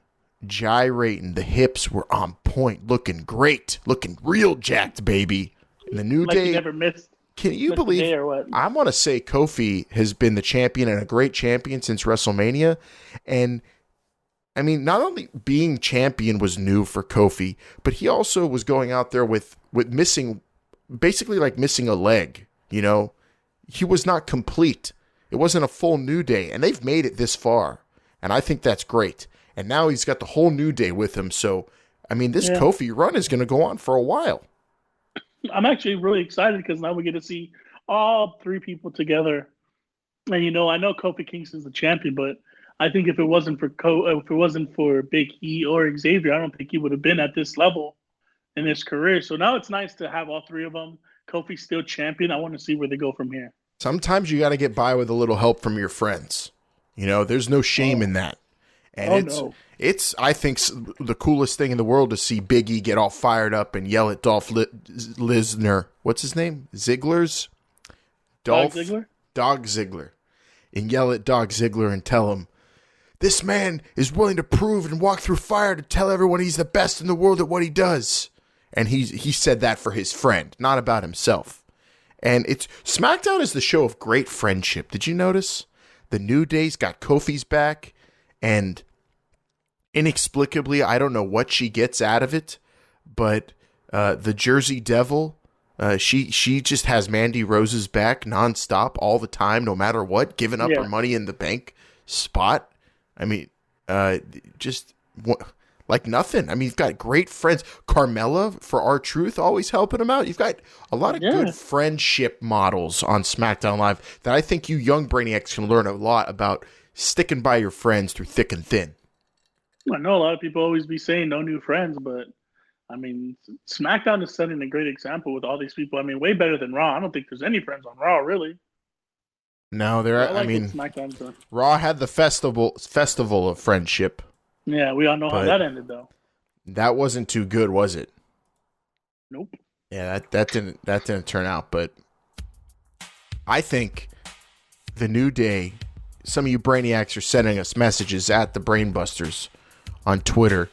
gyrating. The hips were on point, looking great, looking real jacked, baby. And the New Day he never missed. Can you believe? I want to say Kofi has been the champion and a great champion since WrestleMania, and I mean, not only being champion was new for Kofi, but he also was going out there with missing, basically like missing a leg. He was not complete. It wasn't a full New Day, and they've made it this far, and I think that's great. And now he's got the whole New Day with him, so I mean, this Kofi run is going to go on for a while. I'm actually really excited because now we get to see all three people together. And I know Kofi Kingston's the champion, but I think if it wasn't for Big E or Xavier, I don't think he would have been at this level in his career. So now it's nice to have all three of them. Kofi's still champion. I want to see where they go from here. Sometimes you got to get by with a little help from your friends. There's no shame in that. And it's I think the coolest thing in the world to see Big E get all fired up and yell at Dolph Ziggler. What's his name? Ziggler's? Dog Ziggler? Dog Ziggler. And yell at Dog Ziggler and tell him, this man is willing to prove and walk through fire to tell everyone he's the best in the world at what he does. And he said that for his friend, not about himself. And SmackDown is the show of great friendship. Did you notice? The New Day's got Kofi's back. And inexplicably, I don't know what she gets out of it, but the Jersey Devil, she just has Mandy Rose's back nonstop all the time, no matter what, giving up her Money in the Bank spot. I mean, like nothing. I mean, you've got great friends. Carmella for R-Truth always helping him out. You've got a lot of good friendship models on SmackDown Live that I think you young Brainiacs can learn a lot about. Sticking by your friends through thick and thin. I know a lot of people always be saying no new friends, but I mean, SmackDown is setting a great example with all these people. I mean, way better than Raw. I don't think there's any friends on Raw, really. No, Raw had the festival of friendship. Yeah, we all know how that ended, though. That wasn't too good, was it? Nope. Yeah, that didn't turn out. But I think the New Day. Some of you brainiacs are sending us messages at the Brainbusters on Twitter,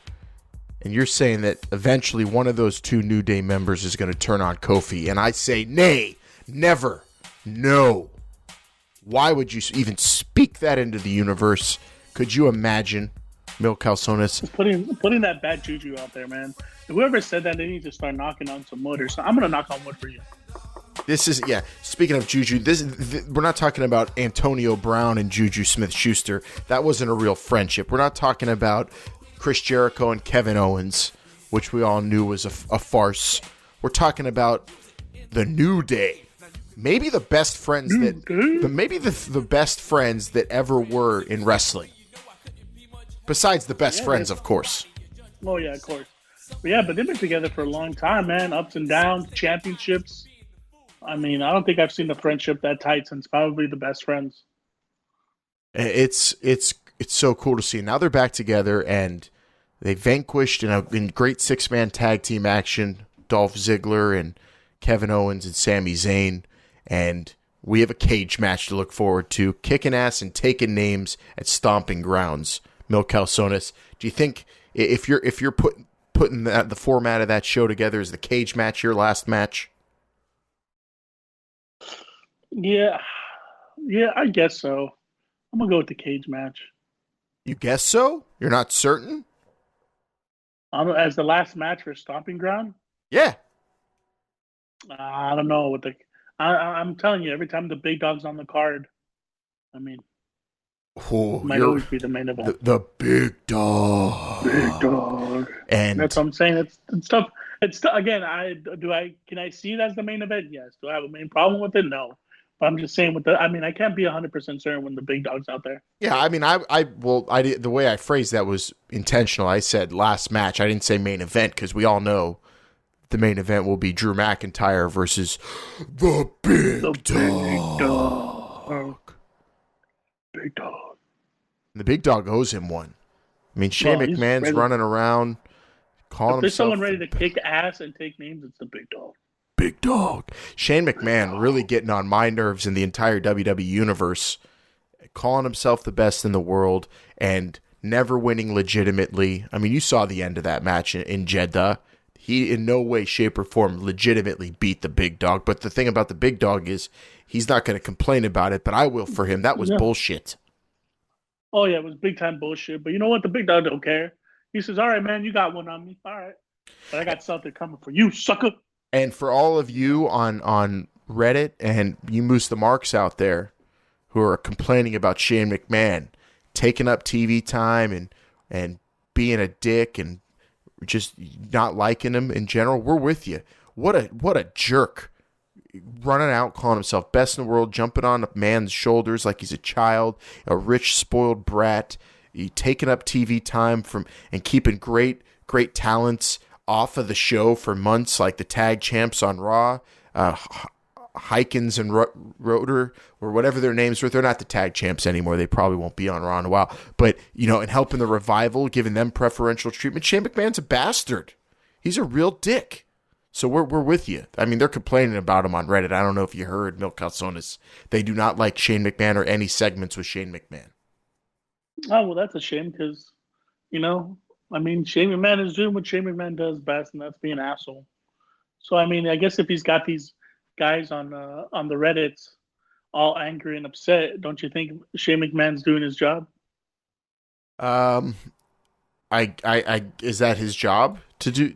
and you're saying that eventually one of those two New Day members is going to turn on Kofi, and I say, nay, never, no. Why would you even speak that into the universe? Could you imagine, Mil Calzones? Putting that bad juju out there, man. Whoever said that, they need to start knocking on some wood or something. I'm going to knock on wood for you. This is, yeah, speaking of Juju, we're not talking about Antonio Brown and Juju Smith-Schuster. That wasn't a real friendship. We're not talking about Chris Jericho and Kevin Owens, which we all knew was a farce. We're talking about the New Day. Maybe the best friends the best friends that ever were in wrestling. Besides the best friends, of course. Oh, yeah, of course. But they've been together for a long time, man. Ups and downs, championships. I mean, I don't think I've seen a friendship that tight since probably the best friends. It's so cool to see. Now they're back together, and they vanquished in great 6-man tag team action Dolph Ziggler and Kevin Owens and Sami Zayn, and we have a cage match to look forward to, kicking ass and taking names at Stomping Grounds. Mil Calzones, do you think if you're putting the format of that show together, is the cage match your last match? Yeah, I guess so. I'm gonna go with the cage match. You guess so? You're not certain? As the last match for Stomping Ground? Yeah. I don't know what I'm telling you, every time the big dog's on the card, I mean, might always be the main event. The big dog. Big dog. And that's what I'm saying. It's tough. It's again. Can I see it as the main event? Yes. Do I have a main problem with it? No. But I'm just saying I can't be 100% certain when the big dog's out there. Yeah, I mean, the way I phrased that was intentional. I said last match. I didn't say main event because we all know the main event will be Drew McIntyre versus the big dog. Big dog. The big dog owes him one. I mean, Shane McMahon's running around calling himself. If there's someone ready to kick ass and take names, it's the big dog. Big dog. Shane McMahon really getting on my nerves in the entire WWE universe, calling himself the best in the world and never winning legitimately. I mean, you saw the end of that match in Jeddah. He in no way, shape, or form legitimately beat the big dog. But the thing about the big dog is he's not going to complain about it, but I will for him. That was bullshit. Oh, yeah, it was big time bullshit. But you know what? The big dog don't care. He says, all right, man, you got one on me. All right. But I got something coming for you, sucker. And for all of you on Reddit and you Moose the Marks out there who are complaining about Shane McMahon taking up TV time and being a dick and just not liking him in general, we're with you. What a jerk. Running out, calling himself best in the world, jumping on a man's shoulders like he's a child, a rich, spoiled brat. He taking up TV time and keeping great talents off of the show for months, like the tag champs on Raw, Hykins and Rotor, or whatever their names were. They're not the tag champs anymore. They probably won't be on Raw in a while. But, and helping the Revival, giving them preferential treatment. Shane McMahon's a bastard. He's a real dick. So we're with you. I mean, they're complaining about him on Reddit. I don't know if you heard, Mil Calzones. They do not like Shane McMahon or any segments with Shane McMahon. Oh, well, that's a shame because, I mean, Shane McMahon is doing what Shane McMahon does best, and that's being an asshole. So, I mean, I guess if he's got these guys on the Reddits all angry and upset, don't you think Shane McMahon's doing his job? Is that his job to do?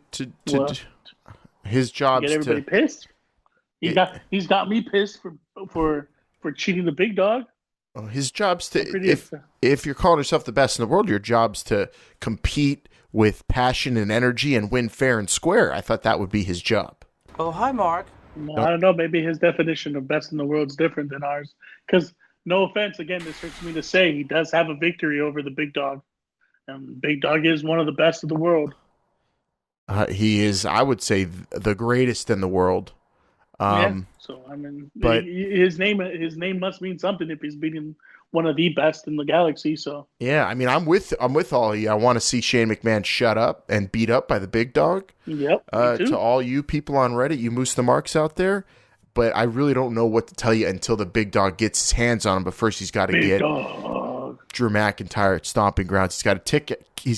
His job to get everybody pissed. He's got me pissed for cheating the big dog. His job's to if you're calling yourself the best in the world, your job's to compete with passion and energy and win fair and square. I thought that would be his job. Oh, hi, Mark. Well, I don't know. Maybe his definition of best in the world is different than ours. Because, no offense, again, this hurts me to say, he does have a victory over the big dog. And Big Dog is one of the best of the world. He is, I would say, the greatest in the world. So I mean, but his name must mean something if he's beating one of the best in the galaxy. So yeah, I mean, I'm with all of you. I want to see Shane McMahon shut up and beat up by the big dog. Yep. To all you people on Reddit, you Moose the Marks out there, but I really don't know what to tell you until the big dog gets his hands on him. But first, he's got to get Drew McIntyre at Stomping Grounds. He's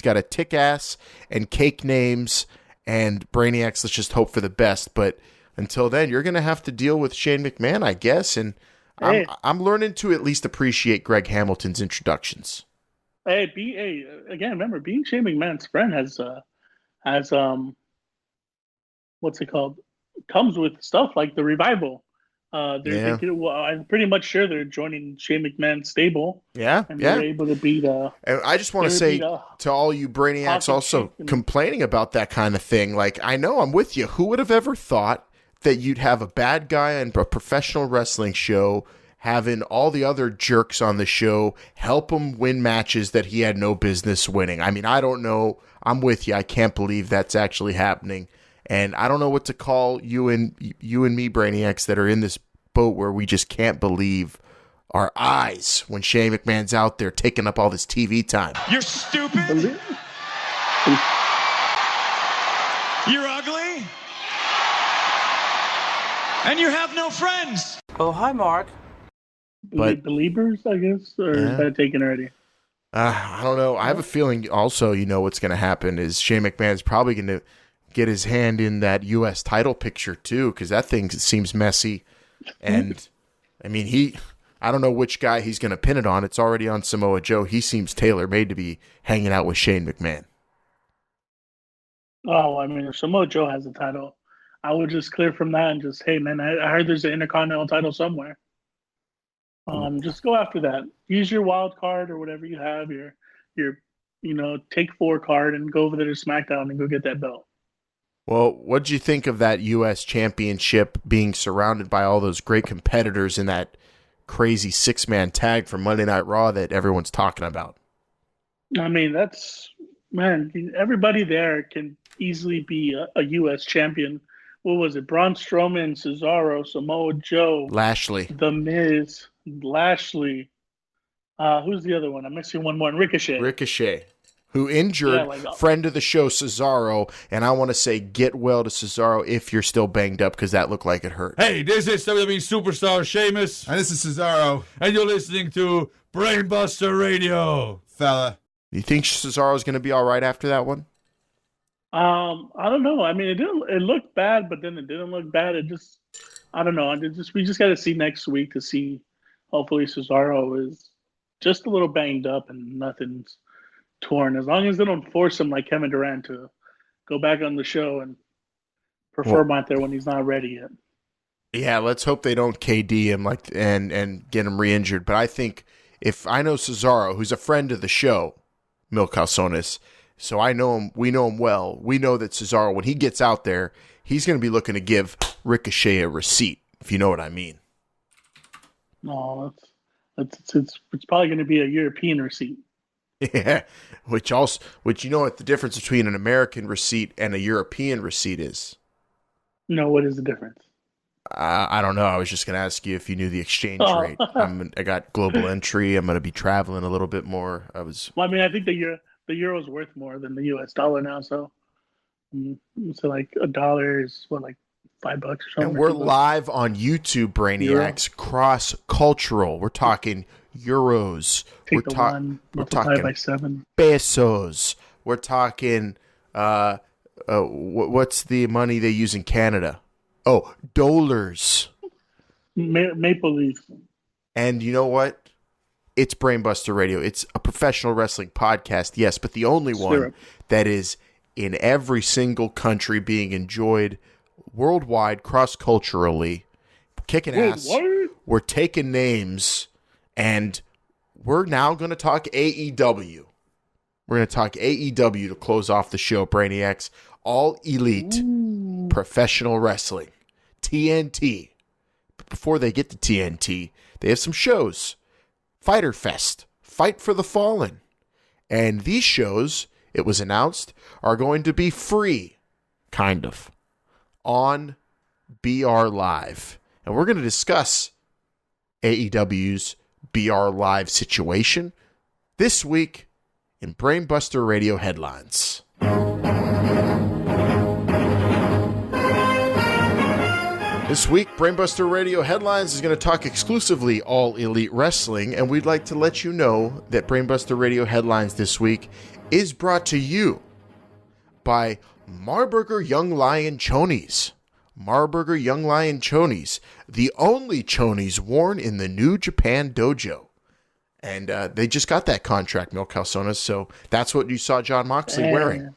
got to tick ass and cake names and Brainiacs. Let's just hope for the best, but. Until then, you're going to have to deal with Shane McMahon, I guess, and I'm learning to at least appreciate Greg Hamilton's introductions. Again, remember, being Shane McMahon's friend has what's it called? Comes with stuff like the Revival. Well, I'm pretty much sure they're joining Shane McMahon's stable. Yeah, and they're able to beat. And I just want to say to all you brainiacs also complaining about that kind of thing, like, I know I'm with you. Who would have ever thought that you'd have a bad guy in a professional wrestling show having all the other jerks on the show help him win matches that he had no business winning? I mean, I don't know. I'm with you. I can't believe that's actually happening. And I don't know what to call you and me, brainiacs, that are in this boat where we just can't believe our eyes when Shane McMahon's out there taking up all this TV time. You're stupid. You're ugly. And you have no friends. Oh, hi, Mark. Believers, I guess, or is that taken already? I don't know. I have a feeling also, what's going to happen is Shane McMahon's probably going to get his hand in that U.S. title picture too, because that thing seems messy. And I mean, I don't know which guy he's going to pin it on. It's already on Samoa Joe. He seems tailor-made to be hanging out with Shane McMahon. Oh, I mean, if Samoa Joe has the title, I would just clear from that and just, hey, man, I heard there's an Intercontinental title somewhere. Just go after that. Use your wild card or whatever you have, your take 4 card, and go over there to SmackDown and go get that belt. Well, what did you think of that U.S. Championship being surrounded by all those great competitors in that crazy 6-man tag for Monday Night Raw that everyone's talking about? I mean, everybody there can easily be a U.S. champion. What was it? Braun Strowman, Cesaro, Samoa Joe, Lashley, The Miz, Lashley. Who's the other one? I'm missing one more. Ricochet. Who injured friend of the show, Cesaro, and I want to say get well to Cesaro if you're still banged up, because that looked like it hurt. Hey, this is WWE superstar Sheamus. And this is Cesaro. And you're listening to Brainbuster Radio. Fella. You think Cesaro's going to be all right after that one? I don't know. I mean, it looked bad, but then it didn't look bad. I don't know. We just got to see next week to see. Hopefully Cesaro is just a little banged up and nothing's torn. As long as they don't force him like Kevin Durant to go back on the show and perform out there when he's not ready yet. Yeah, let's hope they don't KD him and get him re-injured. But I think if I know Cesaro, who's a friend of the show, Mil Calzones, so I know him, we know him well. We know that Cesaro, when he gets out there, he's going to be looking to give Ricochet a receipt, if you know what I mean. No, it's probably going to be a European receipt. Yeah, which you know what the difference between an American receipt and a European receipt is? No, what is the difference? I don't know. I was just going to ask you if you knew the exchange rate. I got global entry. I'm going to be traveling a little bit more. Well, I mean, I think the euro's worth more than the U.S. dollar now. So like $1 is like $5 or something. And we're live on YouTube, Brainiacs. Cross-cultural. We're talking euros. We're talking by 7 pesos. We're talking what's the money they use in Canada? Oh, dollars. Maple Leaf. And you know what? It's Brainbuster Radio. It's a professional wrestling podcast, yes, but the only one that is in every single country being enjoyed worldwide, cross-culturally, kicking ass. What? We're taking names, and we're now going to talk AEW. We're going to talk AEW to close off the show, Brainiacs. All Elite Professional Wrestling. TNT. But before they get to TNT, they have some shows. Fighter Fest. Fight for the Fallen. And these shows, it was announced, are going to be free. Kind of. On BR Live. And we're going to discuss AEW's BR Live situation this week in Brainbuster Radio Headlines. This week, Brainbuster Radio Headlines is going to talk exclusively All Elite Wrestling, and we'd like to let you know that Brainbuster Radio Headlines this week is brought to you by Marburger Young Lion Chonies. Marburger Young Lion Chonies, the only chonies worn in the New Japan Dojo. And they just got that contract, Mil Calzones, so that's what you saw John Moxley wearing.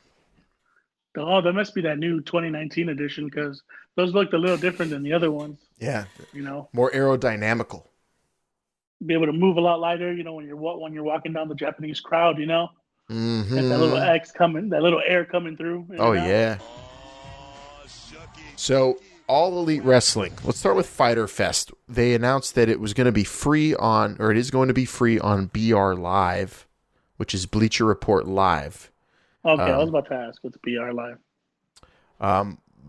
Oh, that must be that new 2019 edition because those looked a little different than the other ones. Yeah, You know, more aerodynamical. be able to move a lot lighter. You know, when you're walking down the Japanese crowd. You know, get that little Mm-hmm. X coming, that little air coming through. Oh yeah. So All Elite Wrestling. Let's start with Fyter Fest. They announced that it was going to be free on, or it is going to be free on BR Live, which is Bleacher Report Live. Okay, I was about to ask what's BR Live.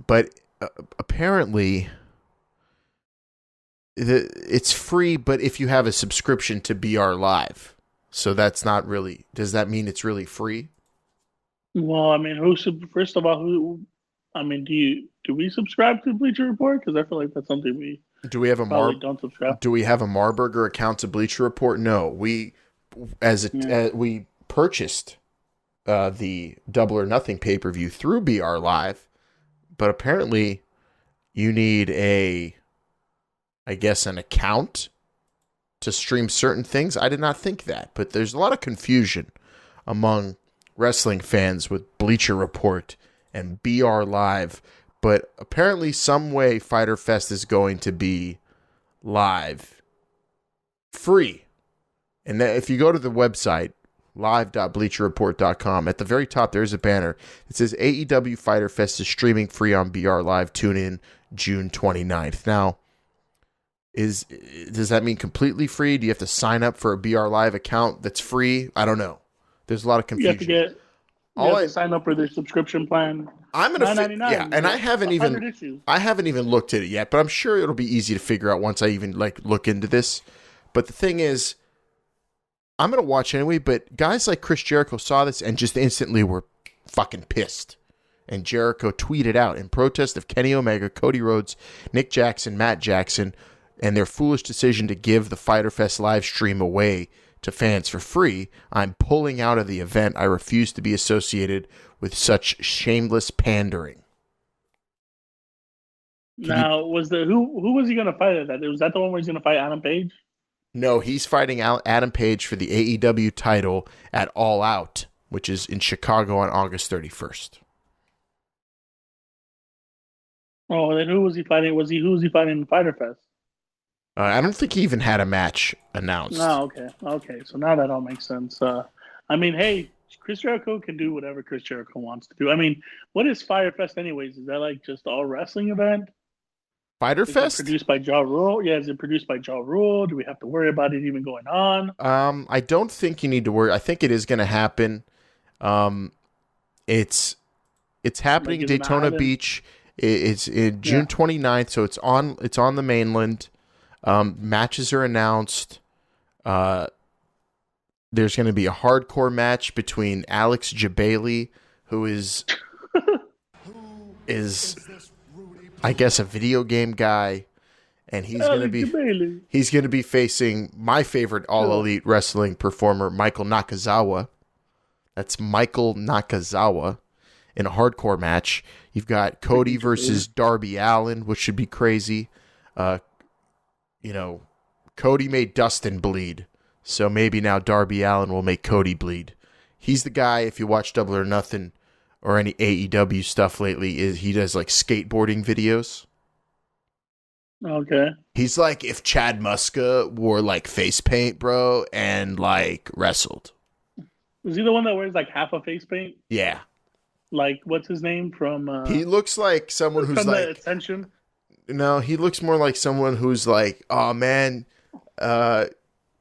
But apparently, it's free, but if you have a subscription to BR Live. So that's not really, does that mean it's really free? Well, I mean, first of all, do we subscribe to Bleacher Report? Because I feel like that's something we Do we have a probably don't subscribe. Do we have a Marburger account to Bleacher Report? No, we we purchased the Double or Nothing pay-per-view through BR Live, but apparently you need an account to stream certain things. I did not think that, but there's a lot of confusion among wrestling fans with Bleacher Report and BR Live, but apparently some way Fyter Fest is going to be live, free. And if you go to the website, live.bleacherreport.com, at the very top there's a banner. It says AEW Fyter Fest is streaming free on BR Live. Tune in June 29th. Now, does that mean completely free? Do you have to sign up for a BR Live account that's free? I don't know. There's a lot of confusion. You have to sign up for their subscription plan. I'm gonna and I haven't even looked at it yet, but I'm sure it'll be easy to figure out once I even look into this. But the thing is, I'm gonna watch anyway. But guys like Chris Jericho saw this and just instantly were fucking pissed. And Jericho tweeted out, in protest of Kenny Omega, Cody Rhodes, Nick Jackson, Matt Jackson, and their foolish decision to give the Fyter Fest live stream away to fans for free, I'm pulling out of the event. I refuse to be associated with such shameless pandering. Who was he going to fight at that? Was that the one where he's going to fight Adam Page? No, he's fighting Adam Page for the AEW title at All Out, which is in Chicago on August 31st. Oh, then who was he fighting? Who was he fighting in Fyter Fest? I don't think he even had a match announced. No, okay. So now that all makes sense. Hey, Chris Jericho can do whatever Chris Jericho wants to do. I mean, what is Fyter Fest anyways? Is that like just all wrestling event? Fyter Fest? Produced by Ja Rule? Yeah, is it produced by Ja Rule? Do we have to worry about it even going on? I don't think you need to worry. I think it is going to happen. It's happening in Daytona Beach. It's in June 29th, so it's on the mainland. Matches are announced. There's going to be a hardcore match between Alex Jabali, who is I guess a video game guy, and he's going to be facing my favorite All Elite Wrestling performer, Michael Nakazawa. That's Michael Nakazawa in a hardcore match. You've got Cody versus Darby Allin, which should be crazy. Cody made Dustin bleed, so maybe now Darby Allin will make Cody bleed. He's the guy, if you watch Double or Nothing or any AEW stuff lately, he does like skateboarding videos. Okay. He's like if Chad Muska wore like face paint, bro, and like wrestled. Is he the one that wears like half a face paint? Yeah. Like, what's his name from? He looks like someone who's like Ascension. No, he looks more like someone who's like, oh man, I'm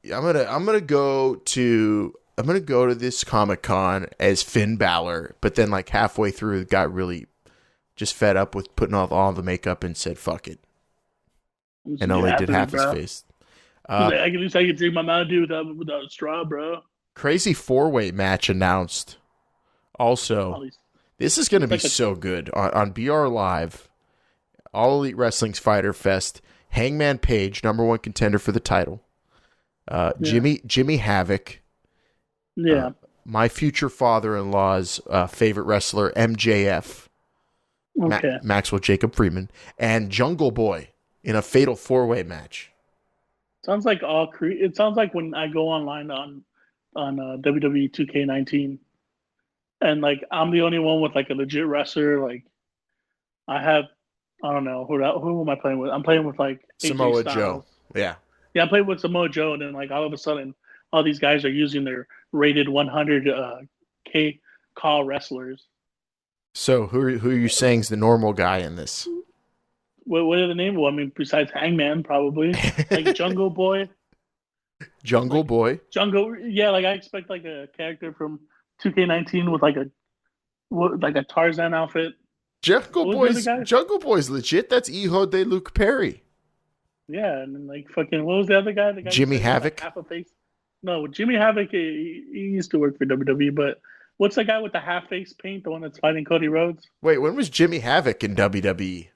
gonna go to this Comic-Con as Finn Balor, but then like halfway through got really just fed up with putting all the makeup and said fuck it, and only did half his face. At least I can drink my Mountain Dew without a straw, bro. Crazy 4-way match announced. Also, this is going to be so good on BR Live. All Elite Wrestling's Fyter Fest. Hangman Page, number one contender for the title. Jimmy Havoc. Yeah. My future father-in-law's favorite wrestler, MJF. Okay. Maxwell Jacob Freeman. And Jungle Boy in a fatal 4-way match. Sounds like it sounds like when I go online on WWE 2K19 and like I'm the only one with like a legit wrestler. Like I don't know who am I playing with? I'm playing with like Samoa AJ Joe. Styles. Yeah. Yeah, I'm playing with Samoa Joe, and then like all of a sudden, all these guys are using their rated 100 K call wrestlers. So who are you saying is the normal guy in this? What are the name? Well, I mean, besides Hangman, probably like Jungle Boy. Jungle Like, Boy. Jungle, yeah. Like I expect like a character from 2K19 with like a Tarzan outfit. Jungle Boy's legit. That's Hijo de Luke Perry. Yeah, and then like fucking what was the other guy? The guy Jimmy who had, Havoc? like, half a face. No, Jimmy Havoc. He used to work for WWE, but what's the guy with the half face paint? The one that's fighting Cody Rhodes? Wait, when was Jimmy Havoc in WWE?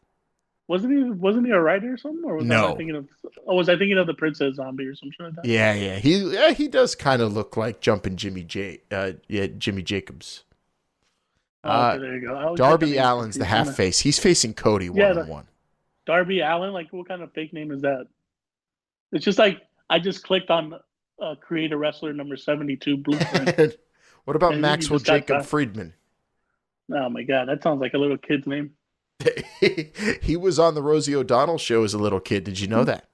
Wasn't he a writer or something? Or No. Was I thinking of the Princess Zombie or something like that? Yeah. He does kind of look like jumping Jimmy Jacobs. Okay, there you go. Darby Allin's the half face. He's facing Cody one-on-one. Darby Allin, like what kind of fake name is that? It's just like I just clicked on create a wrestler number 72 blueprint. What about And Maxwell just got Jacob that. Friedman? Oh my god, that sounds like a little kid's name. He was on the Rosie O'Donnell show as a little kid. Did you know that?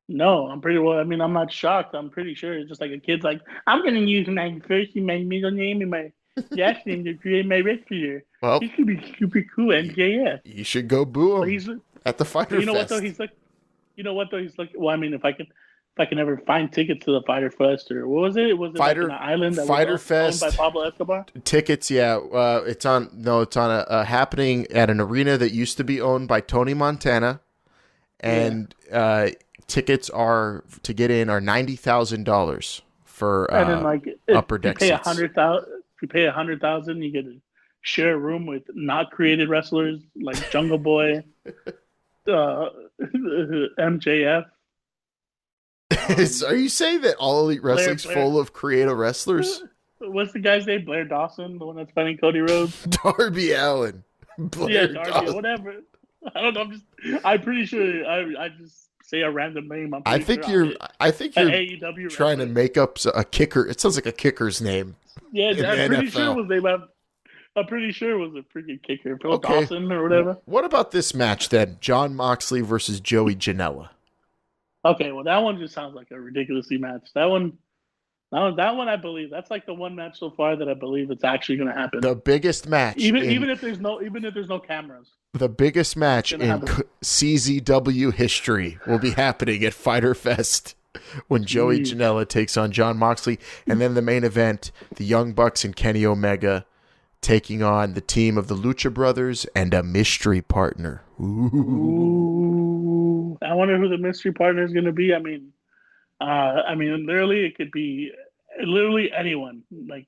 No, I'm pretty well. I mean, I'm not shocked. I'm pretty sure it's just like a kid's like, I'm going to use my first and my middle name and my last name to create my wrestler. Well, He could be super cool, MJF. you should go boo But him at the Fighter you know Fest. what though? You know what though? He's like. Well, I mean, if I can ever find tickets to the Fighter Fest or what was it? Was it Fighter- like an island that Fighter was Fest. owned by Pablo Escobar? Tickets, yeah. It's on a happening at an arena that used to be owned by Tony Montana, and tickets are to get in are $90,000 for And then like if upper deck you pay seats. if you pay $100,000, you get to share a room with not created wrestlers like Jungle Boy, MJF. Are you saying that all Elite Wrestling's Blair. full of creative wrestlers? What's the guy's name? Blair Dawson, the one that's fighting Cody Rhodes. Darby Allin. Blair Darby, Dawson. whatever. I don't know. I'm pretty sure. I just say a random name. I think you're AEW trying to wrestler. make up a kicker. It sounds like a kicker's name. Yeah, in I'm the pretty sure NFL. it was name. I'm pretty sure it was a freaking kicker, Phil Okay. Dawson or whatever. What about this match then? John Moxley versus Joey Janela. Okay, well that one just sounds like a ridiculously match. That one I believe that's like the one match so far that I believe it's actually going to happen. The biggest match. Even if there's no cameras. The biggest match Gonna in happen. CZW history will be happening at Fighter Fest when Joey Jeez. Janela takes on John Moxley. And then the main event, the Young Bucks and Kenny Omega taking on the team of the Lucha Brothers and a mystery partner. Ooh. Ooh, I wonder who the mystery partner is going to be. I mean, literally, it could be literally anyone, like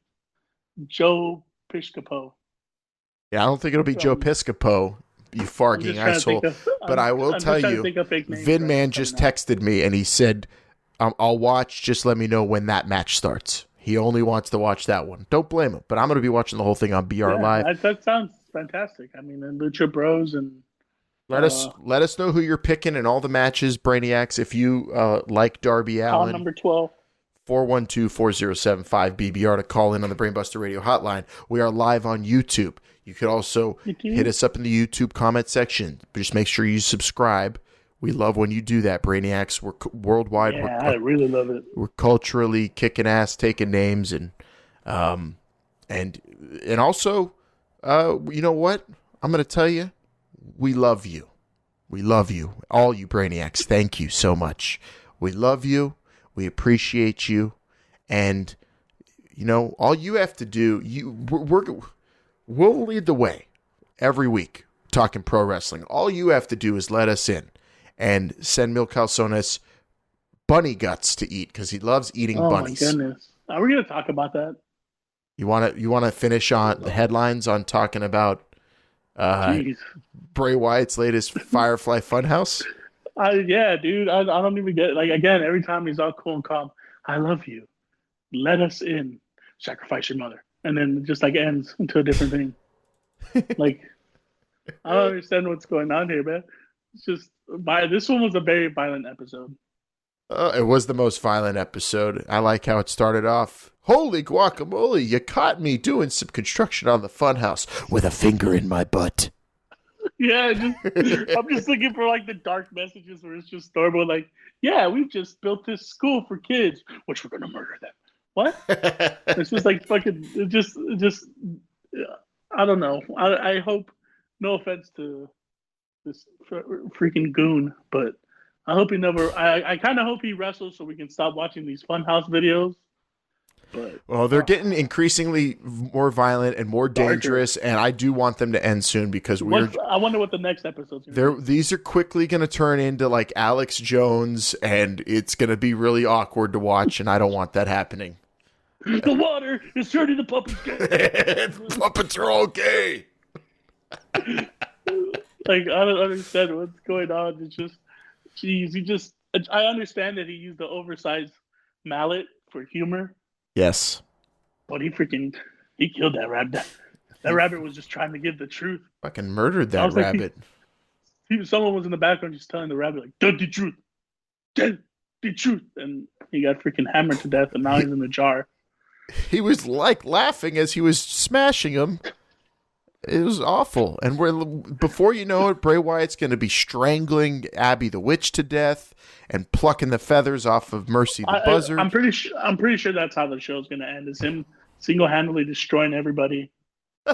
Joe Piscopo. Yeah, I don't think it'll be Joe Piscopo, you I'm farting just trying to asshole. think of- But I will I'm tell just trying to you, think of fake names Vin right- Man right just now. texted me and he said, I'll watch, just let me know when that match starts. He only wants to watch that one. Don't blame him, but I'm going to be watching the whole thing on BR Live. That sounds fantastic. I mean, and Lucha Bros and Let us know who you're picking in all the matches, Brainiacs. If you like Darby call Allin, number 12. 412-4075-BBR to call in on the Brainbuster Radio hotline. We are live on YouTube. You could also hit us up in the YouTube comment section. Just make sure you subscribe. We love when you do that, Brainiacs. We're worldwide. Yeah, I really love it. We're culturally kicking ass, taking names, and also, you know what? I'm going to tell you, we love you. We love you, all you Brainiacs. Thank you so much. We love you. We appreciate you, and you know, all you have to do, we'll lead the way every week talking pro wrestling. All you have to do is let us in and send Mil Calzones bunny guts to eat because he loves eating bunnies. Oh my goodness! Are we going to talk about that? You want to finish on the headlines on talking about Jeez. Bray Wyatt's latest Firefly Funhouse? Yeah, dude. I don't even get it. Like, again, every time he's all cool and calm, I love you. Let us in. Sacrifice your mother. And then it just like ends into a different thing. Like, I don't understand what's going on here, man. It's just this one was a very violent episode. It was the most violent episode. I like how it started off. Holy guacamole, you caught me doing some construction on the funhouse with a finger in my butt. Yeah, I'm just looking for like the dark messages where it's just normal, like, yeah, we've just built this school for kids, which we're gonna murder them. What? It's just like fucking, just. I don't know. I hope. No offense to this freaking goon, but I hope he never. I kind of hope he wrestles so we can stop watching these funhouse videos. But well, they're getting increasingly more violent and more dangerous, and I do want them to end soon because I wonder what the next episode's going to be. These are quickly going to turn into like Alex Jones, and it's going to be really awkward to watch, and I don't want that happening. The water is turning the puppets gay. Puppets are all gay. Like, I don't understand what's going on. It's just, geez, I understand that he used the oversized mallet for humor. Yes. But he killed that rabbit. That rabbit was just trying to give the truth. Fucking murdered that rabbit. Someone was in the background just telling the rabbit, like, tell the truth. Tell the truth. And he got freaking hammered to death, and now he's in the jar. He was like laughing as he was smashing him. It was awful. And before you know it, Bray Wyatt's going to be strangling Abby the Witch to death and plucking the feathers off of Mercy the Buzzard. I'm pretty sure that's how the show's going to end. Is him single-handedly destroying everybody. They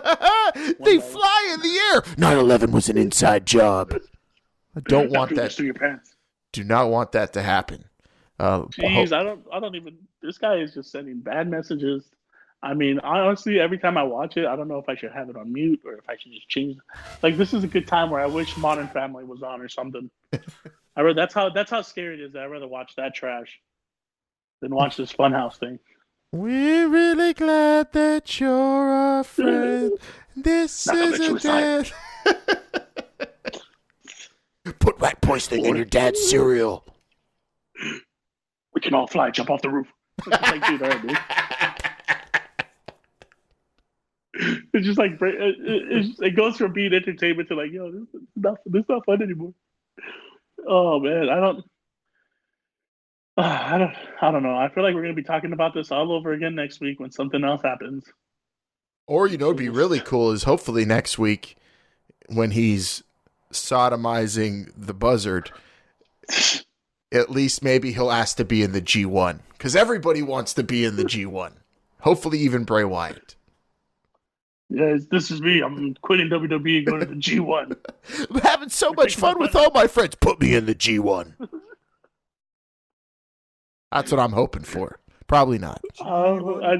fly in the air. 9/11 was an inside job. I don't want that. To your pants. Do not want that to happen. Jeez, I don't even. This guy is just sending bad messages. I mean, honestly, every time I watch it, I don't know if I should have it on mute or if I should just change. Like, this is a good time where I wish Modern Family was on or something. That's how scary it is. I'd rather watch that trash than watch this Funhouse thing. We're really glad that you're our friend. This is a death. Put rat poisoning in your dad's cereal. We can all fly, jump off the roof. Like, dude, all right, dude. It's just like it goes from being entertainment to like, yo, this is not fun anymore. Oh man, I don't know. I feel like we're gonna be talking about this all over again next week when something else happens. Or it'd be really cool is hopefully next week when he's sodomizing the Buzzard. At least maybe he'll ask to be in the G1 because everybody wants to be in the G1. Hopefully, even Bray Wyatt. Yes, this is me. I'm quitting WWE and going to the G1. I'm having so much fun with all my friends. Put me in the G1. That's what I'm hoping for. Probably not. I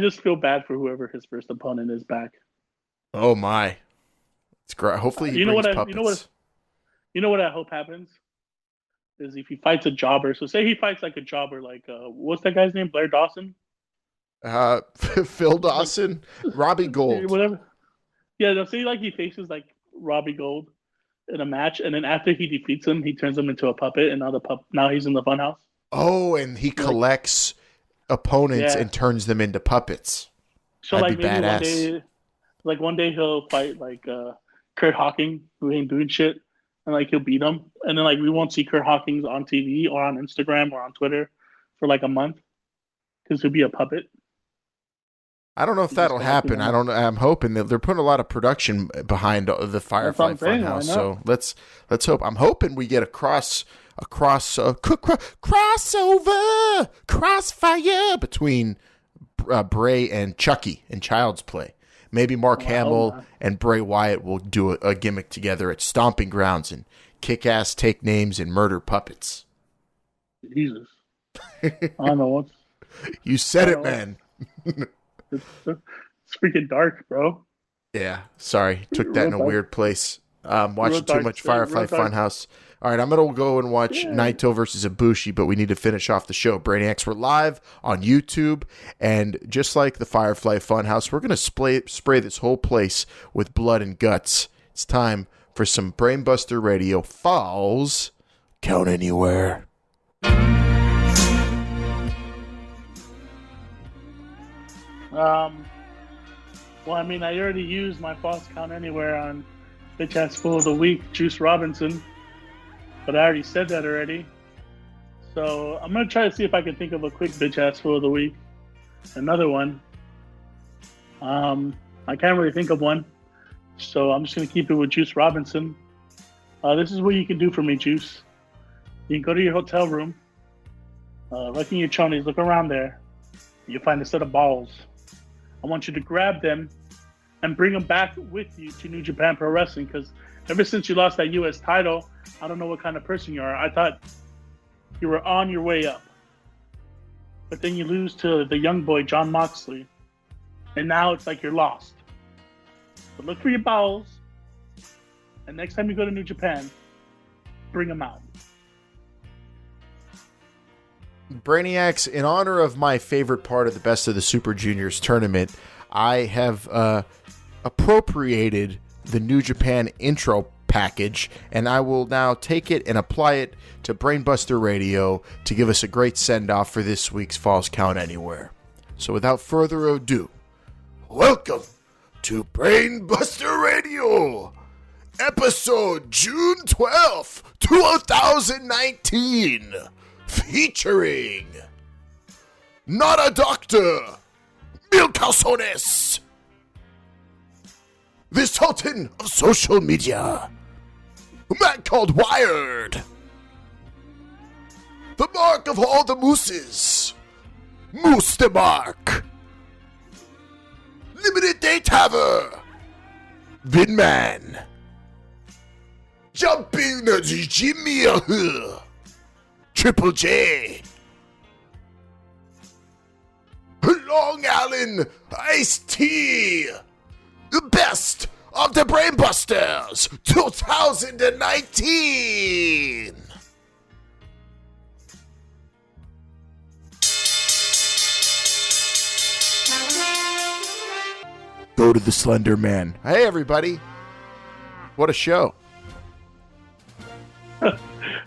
just feel bad for whoever his first opponent is back. Oh my! It's great. Hopefully he brings puppets. You know what I hope happens is if he fights a jobber. So say he fights like a jobber, like what's that guy's name? Blair Dawson. Phil Dawson, Robbie Gold, whatever. Yeah, they'll say like he faces like Robbie Gold in a match, and then after he defeats him, he turns him into a puppet, and now he's in the funhouse. Oh, and he collects opponents and turns them into puppets. So that'd like be maybe badass. one day he'll fight like Kurt Hawkins, who ain't doing shit, and like he'll beat him, and then like we won't see Kurt Hawkins on TV or on Instagram or on Twitter for like a month because he'll be a puppet. I don't know if that'll happen. I don't know. I'm hoping that they're putting a lot of production behind the Firefly Funhouse. So let's hope. I'm hoping we get a crossover, crossfire between Bray and Chucky in Child's Play. Maybe Mark Hamill and Bray Wyatt will do a gimmick together at Stomping Grounds and kick ass, take names, and murder puppets. Jesus, I don't know what. You said it, man. It's freaking dark, bro. Yeah, sorry. Took that in a weird place. Watching too much Firefly Funhouse. All right, I'm going to go and watch Naito versus Ibushi, but we need to finish off the show. Brainiacs, we're live on YouTube, and just like the Firefly Funhouse, we're going to spray this whole place with blood and guts. It's time for some Brainbuster Radio Falls Count Anywhere. Well, I mean, I already used my false count anywhere on Bitch Ass Fool of the Week, Juice Robinson, but I already said that already. So I'm gonna try to see if I can think of a quick bitch ass fool of the week. Another one. I can't really think of one, so I'm just gonna keep it with Juice Robinson. This is what you can do for me, Juice. You can go to your hotel room, look in your chonies, look around there. You'll find a set of balls. I want you to grab them and bring them back with you to New Japan Pro Wrestling, because ever since you lost that U.S. title, I don't know what kind of person you are. I thought you were on your way up. But then you lose to the young boy, John Moxley. And now it's like you're lost. But look for your bowels. And next time you go to New Japan, bring them out. Brainiacs, in honor of my favorite part of the Best of the Super Juniors tournament, I have appropriated the New Japan intro package, and I will now take it and apply it to Brainbuster Radio to give us a great send-off for this week's Falls Count Anywhere. So without further ado, welcome to Brainbuster Radio, episode June 12th, 2019, featuring Not a Doctor, Mil Calzones, the Sultan of Social Media, a man called Wired, the Mark of all the Mooses, Moose the Mark, Limited Day Taver, Binman, Jumping the Jimmy, Triple J, Long Island Iced Tea, the best of the Brainbusters 2019. Go to the Slender Man. Hey, everybody. What a show.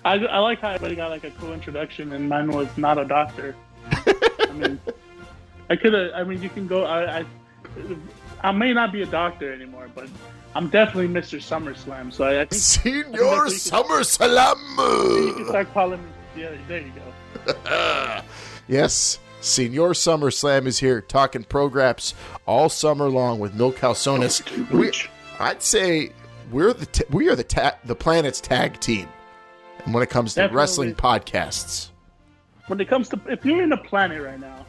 I like how everybody got like a cool introduction, and mine was Not a Doctor. I mean, you can go. I may not be a doctor anymore, but I'm definitely Mr. SummerSlam. So I think Senior SummerSlam. You can start calling me. Yeah, there you go. Yes, Senior SummerSlam is here, talking Prograps all summer long with Mil Calzones. I'd say we are the planet's tag team, and when it comes to wrestling podcasts. When it comes to, if you're in a planet right now,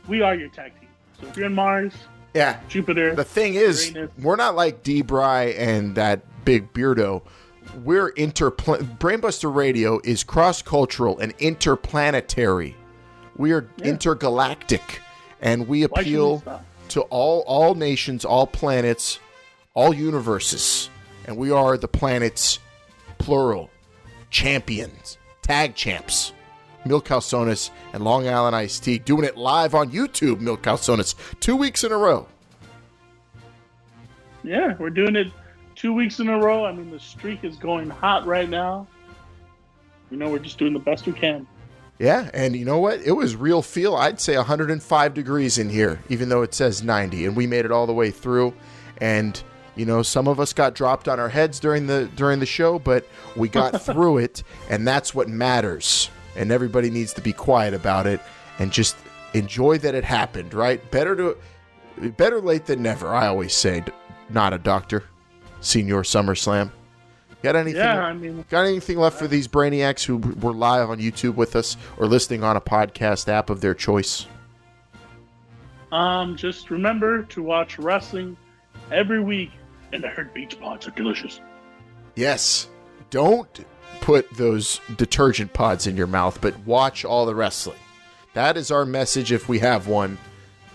we are your tag team. So if you're in Mars, yeah, Jupiter. The thing is, we're not like D-Bry and that big beardo. We're Brainbuster Radio is cross-cultural and interplanetary. We are intergalactic, and we appeal to all nations, all planets, all universes, and we are the planet's plural champions, tag champs. Mil Calzones and Long Island Iced Tea doing it live on YouTube. Mil Calzones 2 weeks in a row. Yeah, we're doing it 2 weeks in a row. I mean, the streak is going hot right now. You know, we're just doing the best we can. Yeah, and you know what? It was real feel. I'd say 105 degrees in here, even though it says 90, and we made it all the way through. And you know, some of us got dropped on our heads during the show, but we got through it, and that's what matters. And everybody needs to be quiet about it and just enjoy that it happened, right? Better late than never, I always say. Not a doctor. Senior SummerSlam. Got anything? Yeah, got anything left for these brainiacs who were live on YouTube with us or listening on a podcast app of their choice? Just remember to watch wrestling every week, and I heard beach pods are delicious. Yes. Don't put those detergent pods in your mouth, but watch all the wrestling. That is our message if we have one.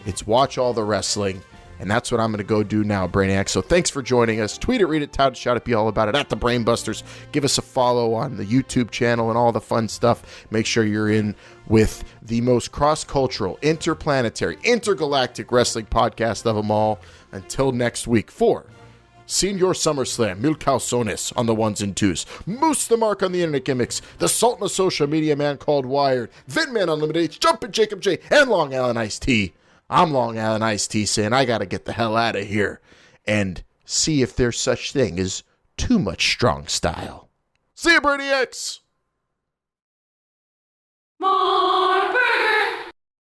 It's watch all the wrestling, and that's what I'm going to go do now, Brainiac. So thanks for joining us. Tweet it, read it, tout it, shout it, be all about it at the Brainbusters. Give us a follow on the YouTube channel and all the fun stuff. Make sure you're in with the most cross-cultural, interplanetary, intergalactic wrestling podcast of them all. Until next week, for Senior SummerSlam, Mil Calzones on the ones and twos, Moose the Mark on the internet gimmicks, the Sultan of Social Media man called Wired, Vinman Unlimited, Jumpin' Jacob J, and Long Island Iced Tea. I'm Long Island Iced Tea saying I gotta get the hell out of here and see if there's such thing as too much strong style. See you, Brainiacs! More.